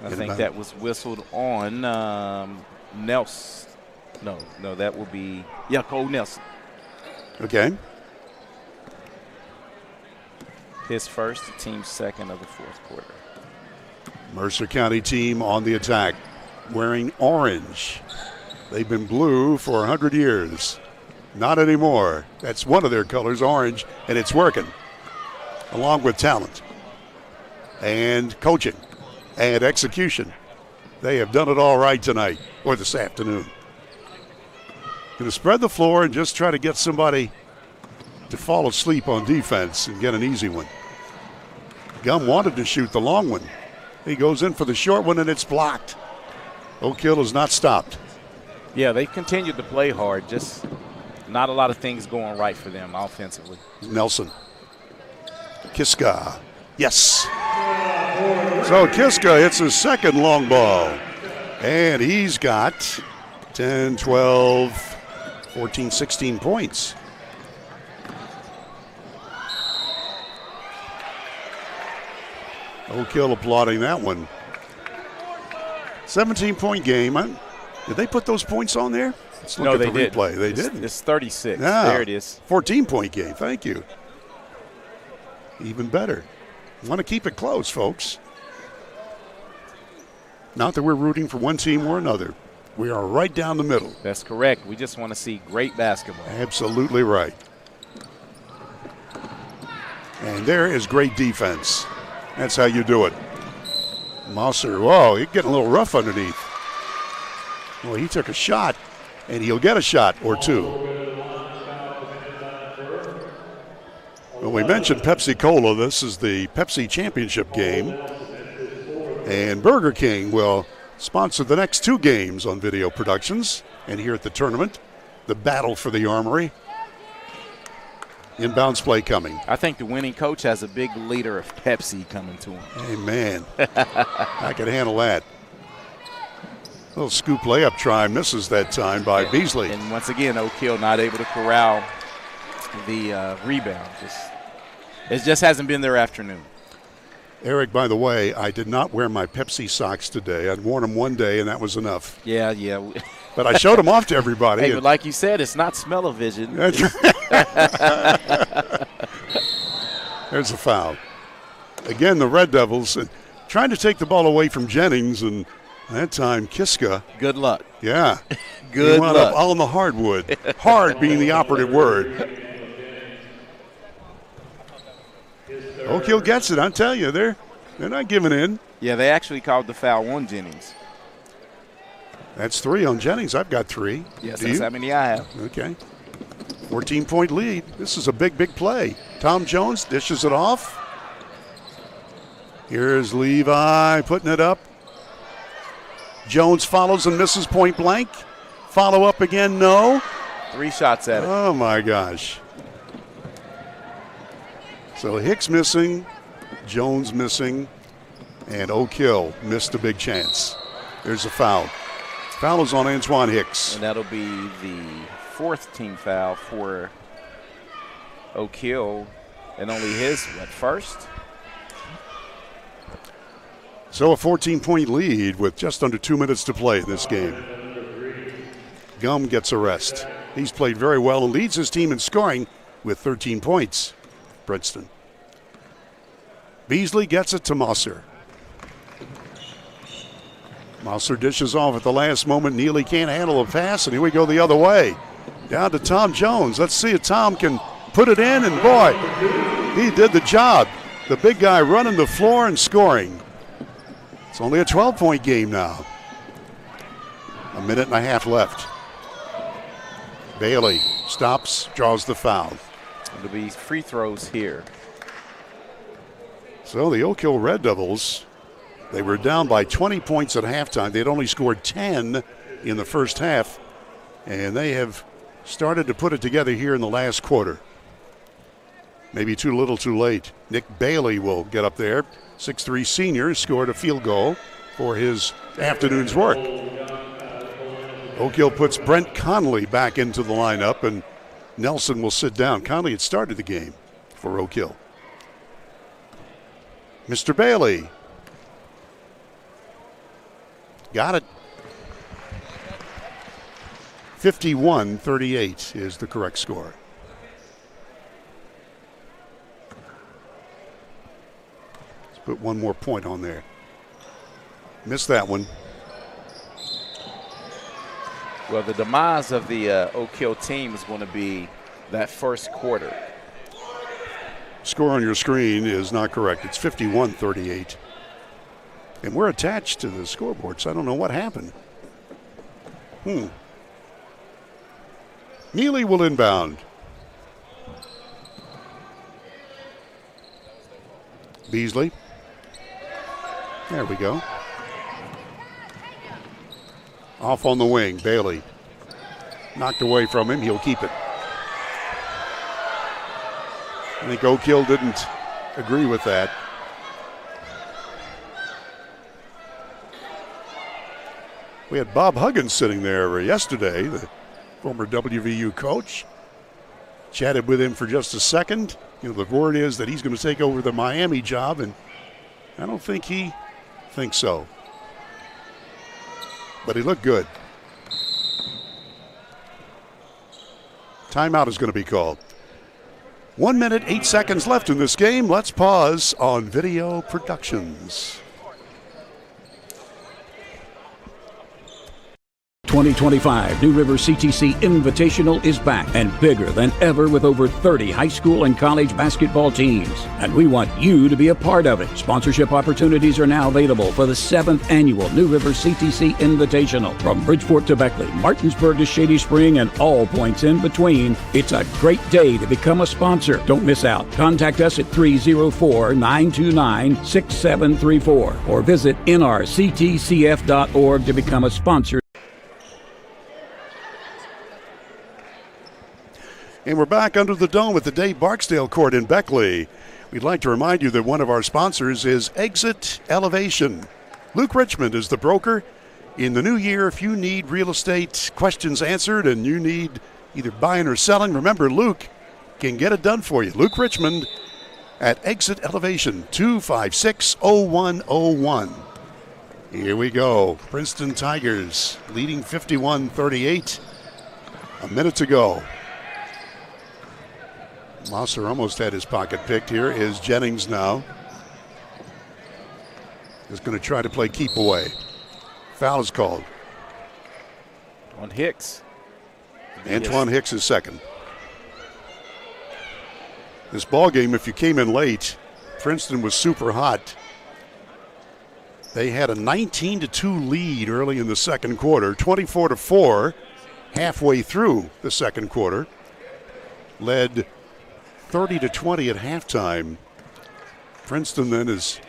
I think that was whistled on Nelson. No, that will be, Cole Nelson. Okay. His first, the team's second of the fourth quarter. Mercer County team on the attack, wearing orange. They've been blue for 100 years. Not anymore. That's one of their colors, orange, and it's working, along with talent and coaching and execution. They have done it all right tonight, or this afternoon. Going to spread the floor and just try to get somebody to fall asleep on defense and get an easy one. Gum wanted to shoot the long one. He goes in for the short one, and it's blocked. Oak Hill is not stopped. Yeah, they continued to play hard, just not a lot of things going right for them offensively. Nelson. Kiska. Yes. So Kiska hits his second long ball. And he's got 10, 12, 14, 16 points. Oak Hill applauding that one. 17-point game. Did they put those points on there? Let's look at the replay. They didn't. It's 36. Yeah. There it is. 14-point game. Thank you. Even better. Want to keep it close, folks. Not that we're rooting for one team or another. We are right down the middle. That's correct. We just want to see great basketball. Absolutely right. And there is great defense. That's how you do it. Mosser, whoa, he's getting a little rough underneath. Well, he took a shot, and he'll get a shot or two. Well, we mentioned Pepsi Cola. This is the Pepsi Championship game. And Burger King will sponsor the next two games on Video Productions. And here at the tournament, the battle for the Armory. Inbounds play coming. I think the winning coach has a big liter of Pepsi coming to him. Amen. I can handle that. Little scoop layup try, misses that time by Beasley. And once again, Oak Hill not able to corral the rebound. It just hasn't been their afternoon. Eric, by the way, I did not wear my Pepsi socks today. I'd worn them one day, and that was enough. Yeah. But I showed them off to everybody. Hey, but like you said, it's not smell-o-vision. There's a foul. Again, the Red Devils trying to take the ball away from Jennings, and that time Kiska. Good luck. Yeah. Good luck. Up on the hardwood. Hard being the operative word. Oak Hill gets it. I tell you, they're not giving in. Yeah, they actually called the foul on Jennings. That's 3 on Jennings. I've got 3. Yes, that's how many I have. Okay. 14-point lead. This is a big, big play. Tom Jones dishes it off. Here's Levi putting it up. Jones follows and misses point blank. Follow up again, no. 3 shots at it. Oh, my gosh. So Hicks missing, Jones missing, and Oak Hill missed a big chance. There's a foul. Foul is on Antoine Hicks. And that'll be the 4th team foul for Oak Hill, and only his, first? So a 14-point lead with just under 2 minutes to play in this game. Gum gets a rest. He's played very well and leads his team in scoring with 13 points. Princeton. Beasley gets it to Mosser. Mosser dishes off at the last moment. Neely can't handle a pass, and here we go the other way. Down to Tom Jones. Let's see if Tom can put it in, and boy, he did the job. The big guy running the floor and scoring. It's only a 12-point game now. A minute and a half left. Bailey stops, draws the foul. It'll be free throws here. So the Oak Hill Red Devils They were down by 20 points at halftime. They'd only scored 10 in the first half, and they have started to put it together here in the last quarter. Maybe too little too late. Nick Bailey will get up there. 6'3" senior scored a field goal for his afternoon's work. Oak Hill puts Brent Conley back into the lineup, and Nelson will sit down. Conley had started the game for Oak Hill. Mr. Bailey. Got it. 51-38 is the correct score. Let's put one more point on there. Missed that one. Well, the demise of the Oak Hill team is going to be that first quarter. Score on your screen is not correct. It's 51-38. And we're attached to the scoreboard, so I don't know what happened. Neely will inbound. Beasley. There we go. Off on the wing, Bailey. Knocked away from him, he'll keep it. I think Oak Hill didn't agree with that. We had Bob Huggins sitting there yesterday, the former WVU coach. Chatted with him for just a second. The word is that he's going to take over the Miami job, and I don't think he thinks so. But he looked good. Timeout is going to be called. 1 minute, 8 seconds left in this game. Let's pause on Video Productions. 2025 New River CTC Invitational is back and bigger than ever with over 30 high school and college basketball teams. And we want you to be a part of it. Sponsorship opportunities are now available for the 7th annual New River CTC Invitational. From Bridgeport to Beckley, Martinsburg to Shady Spring, and all points in between, it's a great day to become a sponsor. Don't miss out. Contact us at 304-929-6734 or visit nrctcf.org to become a sponsor. And we're back under the dome at the Dave Barksdale Court in Beckley. We'd like to remind you that one of our sponsors is Exit Elevation. Luke Richmond is the broker. In the new year, if you need real estate questions answered and you need either buying or selling, remember Luke can get it done for you. Luke Richmond at Exit Elevation, 256-0101. Here we go. Princeton Tigers leading 51-38. A minute to go. Mosser almost had his pocket picked. Here is Jennings now. Is going to try to play keep away. Foul is called. On Hicks. Antoine Hicks is second. This ball game, if you came in late, Princeton was super hot. They had a 19-2 lead early in the second quarter, 24-4 halfway through the second quarter. Led 30-20 at halftime. Princeton then is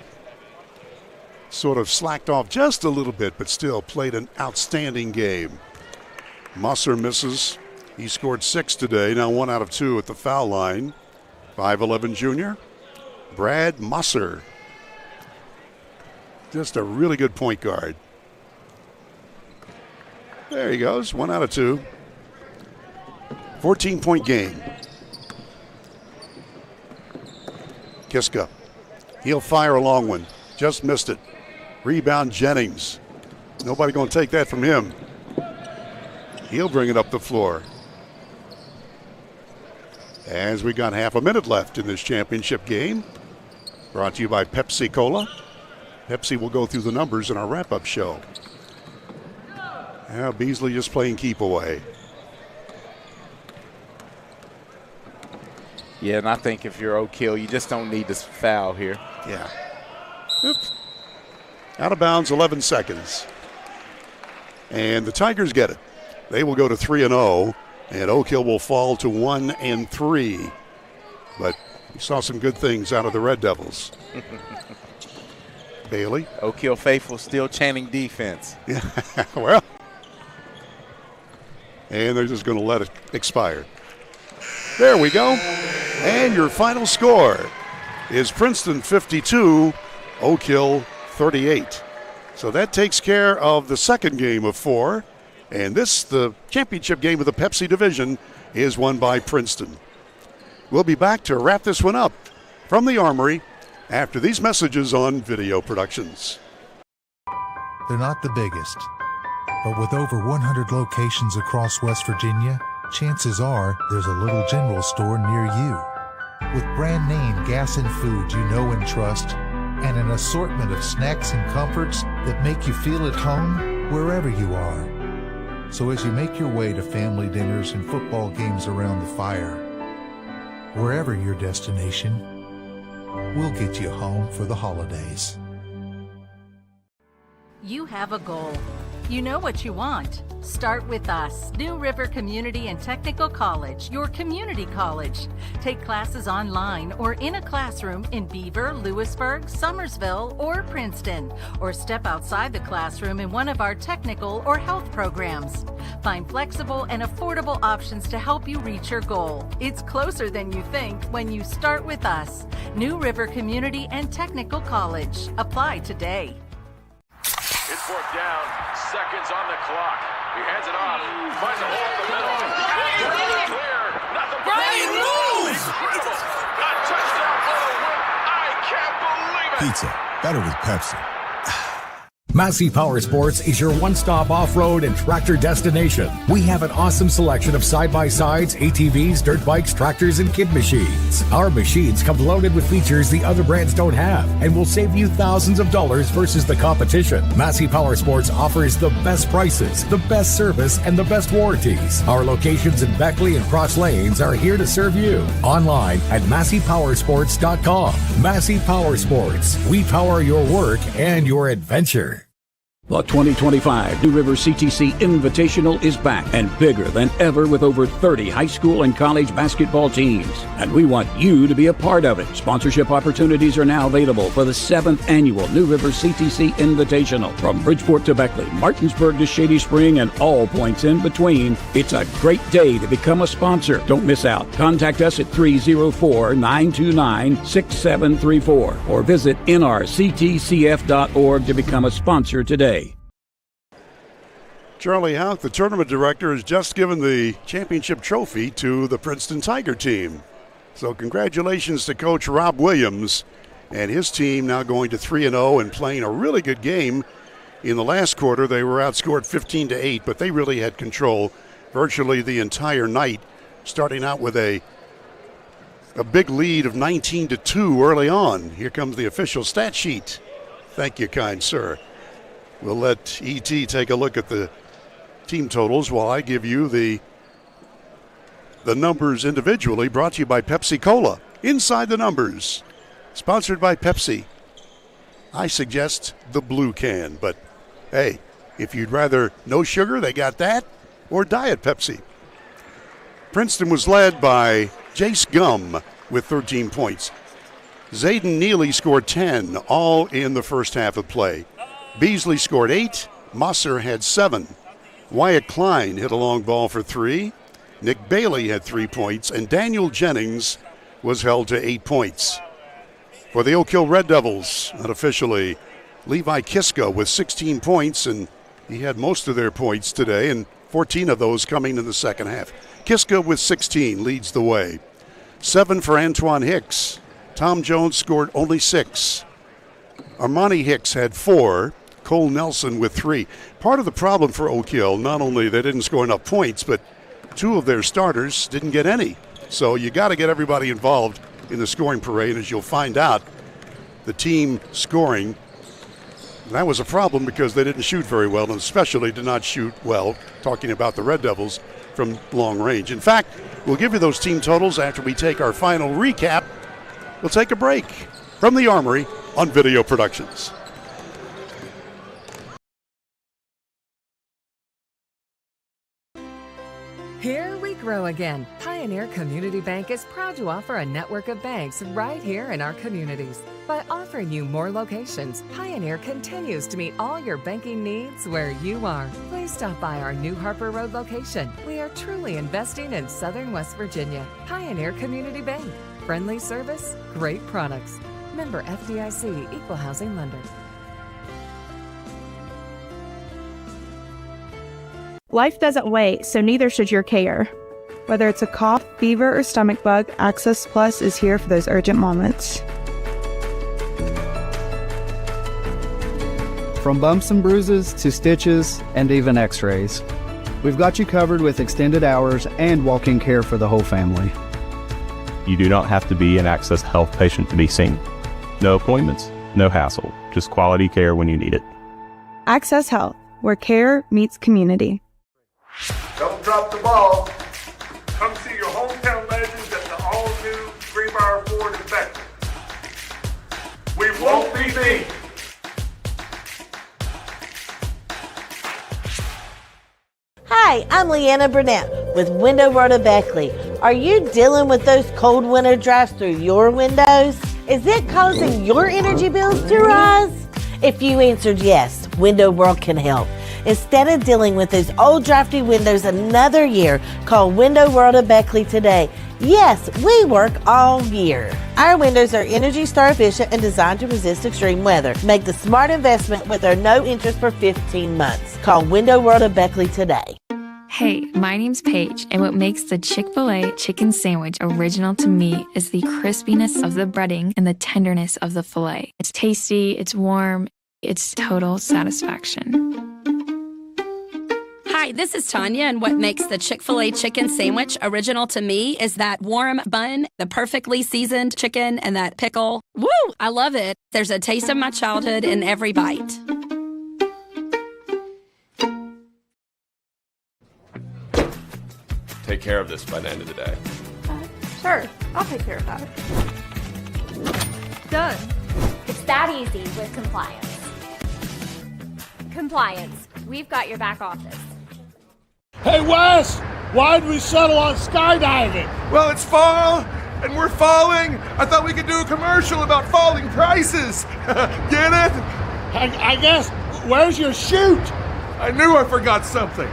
sort of slacked off just a little bit, but still played an outstanding game. Musser misses. He scored 6 today, now 1 out of 2 at the foul line. 5'11" junior, Brad Musser. Just a really good point guard. There he goes, 1 out of 2. 14-point game. Kiska. He'll fire a long one. Just missed it. Rebound Jennings. Nobody going to take that from him. He'll bring it up the floor. As we got half a minute left in this championship game. Brought to you by Pepsi Cola. Pepsi will go through the numbers in our wrap-up show. Now Beasley just playing keep away. Yeah, and I think if you're Oak Hill, you just don't need this foul here. Yeah. Oops. Out of bounds, 11 seconds. And the Tigers get it. They will go to 3-0, and Oak Hill will fall to 1-3. But we saw some good things out of the Red Devils. Bailey. Oak Hill faithful still chanting defense. Yeah, well, and they're just going to let it expire. There we go. And your final score is Princeton 52, Oak Hill 38. So that takes care of the second game of 4. And this, the championship game of the Pepsi division, is won by Princeton. We'll be back to wrap this one up from the Armory after these messages on Video Productions. They're not the biggest, but with over 100 locations across West Virginia, chances are there's a little general store near you. With brand name gas and food you know and trust, and an assortment of snacks and comforts that make you feel at home wherever you are. So as you make your way to family dinners and football games around the fire, wherever your destination, we'll get you home for the holidays. You have a goal. You know what you want. Start with us. New River Community and Technical College, your community college. Take classes online or in a classroom in Beaver, Lewisburg, Summersville, or Princeton, or step outside the classroom in one of our technical or health programs. Find flexible and affordable options to help you reach your goal. It's closer than you think when you start with us. New River Community and Technical College. Apply today. It's fourth down, seconds on the clock. He hands it off, finds a hole in the middle. Clear, nothing but Brian moves! incredible. A touchdown for the win. I can't believe it. Pizza, better with Pepsi. Massey Power Sports is your one-stop off-road and tractor destination. We have an awesome selection of side-by-sides, ATVs, dirt bikes, tractors, and kid machines. Our machines come loaded with features the other brands don't have and will save you thousands of dollars versus the competition. Massey Power Sports offers the best prices, the best service, and the best warranties. Our locations in Beckley and Cross Lanes are here to serve you. Online at MasseyPowersports.com. Massey Power Sports. We power your work and your adventure. The 2025 New River CTC Invitational is back and bigger than ever with over 30 high school and college basketball teams. And we want you to be a part of it. Sponsorship opportunities are now available for the 7th annual New River CTC Invitational. From Bridgeport to Beckley, Martinsburg to Shady Spring, and all points in between, it's a great day to become a sponsor. Don't miss out. Contact us at 304-929-6734 or visit nrctcf.org to become a sponsor today. Charlie Houck, the tournament director, has just given the championship trophy to the Princeton Tiger team. So congratulations to Coach Rob Williams and his team, now going to 3-0 and playing a really good game. In the last quarter, they were outscored 15-8, but they really had control virtually the entire night, starting out with a big lead of 19-2 early on. Here comes the official stat sheet. Thank you, kind sir. We'll let E.T. take a look at the team totals while I give you the numbers individually, brought to you by Pepsi Cola. Inside the numbers, sponsored by Pepsi. I suggest the blue can, but hey, if you'd rather no sugar, they got that, or Diet Pepsi. Princeton was led by Jace Gum with 13 points. Zayden Neely scored 10, all in the first half of play. Beasley scored 8. Mosser had 7. Wyatt Klein hit a long ball for 3. Nick Bailey had 3 points, and Daniel Jennings was held to 8 points. For the Oak Hill Red Devils, unofficially, Levi Kiska with 16 points, and he had most of their points today, and 14 of those coming in the second half. Kiska with 16 leads the way. 7 for Antoine Hicks. Tom Jones scored only 6. Armani Hicks had 4. Cole Nelson with 3. Part of the problem for Oak Hill, not only they didn't score enough points, but 2 of their starters didn't get any. So you got to get everybody involved in the scoring parade, as you'll find out. The team scoring, that was a problem because they didn't shoot very well, and especially did not shoot well, talking about the Red Devils, from long range. In fact, we'll give you those team totals after we take our final recap. We'll take a break from the Armory on Video Productions. Here we grow again. Pioneer Community Bank is proud to offer a network of banks right here in our communities. By offering you more locations, Pioneer continues to meet all your banking needs where you are. Please stop by our New Harper Road location. We are truly investing in Southern West Virginia. Pioneer Community Bank. Friendly service, great products. Member FDIC, Equal Housing Lender. Life doesn't wait, so neither should your care. Whether it's a cough, fever, or stomach bug, Access Plus is here for those urgent moments. From bumps and bruises to stitches and even x-rays, we've got you covered with extended hours and walk-in care for the whole family. You do not have to be an Access Health patient to be seen. No appointments, no hassle, just quality care when you need it. Access Health, where care meets community. Don't drop the ball. Come see your hometown legends at the all-new Greenbrier Ford in Beckton. We won't be beat. Hi, I'm Leanna Burnett with Window World of Beckley. Are you dealing with those cold winter drafts through your windows? Is it causing your energy bills to rise? If you answered yes, Window World can help. Instead of dealing with those old drafty windows another year, call Window World of Beckley today. Yes, we work all year. Our windows are Energy Star efficient and designed to resist extreme weather. Make the smart investment with our no interest for 15 months. Call Window World of Beckley today. Hey, my name's Paige, and what makes the Chick-fil-A chicken sandwich original to me is the crispiness of the breading and the tenderness of the filet. It's tasty, it's warm, it's total satisfaction. Hi, this is Tanya, and what makes the Chick-fil-A chicken sandwich original to me is that warm bun, the perfectly seasoned chicken, and that pickle. Woo! I love it. There's a taste of my childhood in every bite. Take care of this by the end of the day. Sure, I'll take care of that. Done. It's that easy with compliance. Compliance, we've got your back office. Hey, Wes! Why'd we settle on skydiving? Well, it's fall, and we're falling. I thought we could do a commercial about falling prices. Get it? I guess. Where's your chute? I knew I forgot something.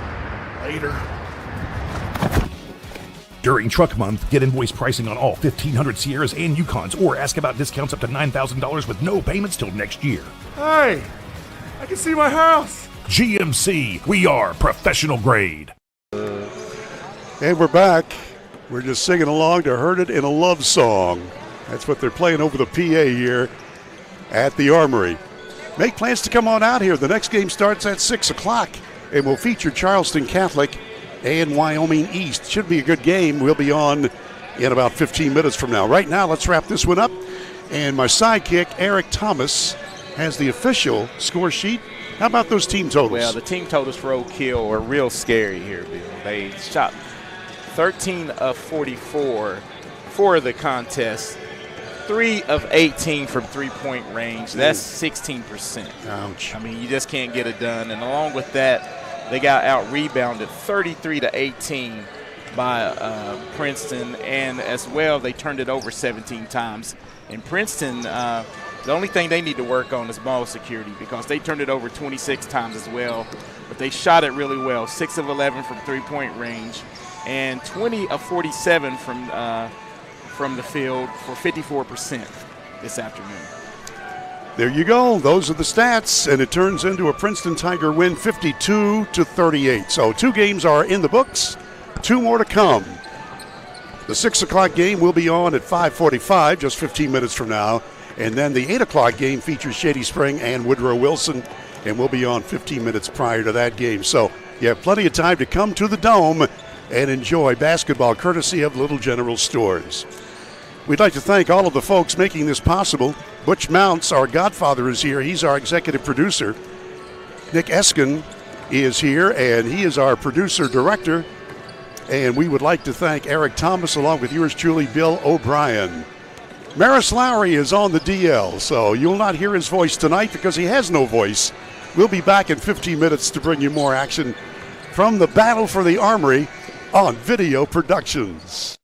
Later. During Truck Month, get invoice pricing on all 1,500 Sierras and Yukons, or ask about discounts up to $9,000 with no payments till next year. Hey, I can see my house. GMC, we are professional grade. And we're back. We're just singing along to Heard It in a Love Song. That's what they're playing over the PA here at the Armory. Make plans to come on out here. The next game starts at 6 o'clock and will feature Charleston Catholic and Wyoming East. Should be a good game. We'll be on in about 15 minutes from now. Right now, let's wrap this one up. And my sidekick, Eric Thomas, has the official score sheet. How about those team totals? Well, the team totals for Oak Hill are real scary here, Bill. They shot 13 of 44 for the contest, 3 of 18 from three-point range. That's 16%. Ouch. I mean, you just can't get it done. And along with that, they got out-rebounded 33-18 by Princeton, and as well, they turned it over 17 times. And Princeton, the only thing they need to work on is ball security because they turned it over 26 times as well. But they shot it really well, 6 of 11 from three-point range and 20 of 47 from the field for 54% this afternoon. There you go. Those are the stats, and it turns into a Princeton Tiger win, 52-38. So 2 games are in the books, 2 more to come. The 6 o'clock game will be on at 5:45, just 15 minutes from now. And then the 8 o'clock game features Shady Spring and Woodrow Wilson, and we'll be on 15 minutes prior to that game. So you have plenty of time to come to the Dome and enjoy basketball courtesy of Little General Stores. We'd like to thank all of the folks making this possible. Butch Mounts, our godfather, is here. He's our executive producer. Nick Eskin is here, and he is our producer-director. And we would like to thank Eric Thomas, along with yours truly, Bill O'Brien. Maris Lowry is on the DL, so you'll not hear his voice tonight because he has no voice. We'll be back in 15 minutes to bring you more action from the battle for the Armory on Video Productions.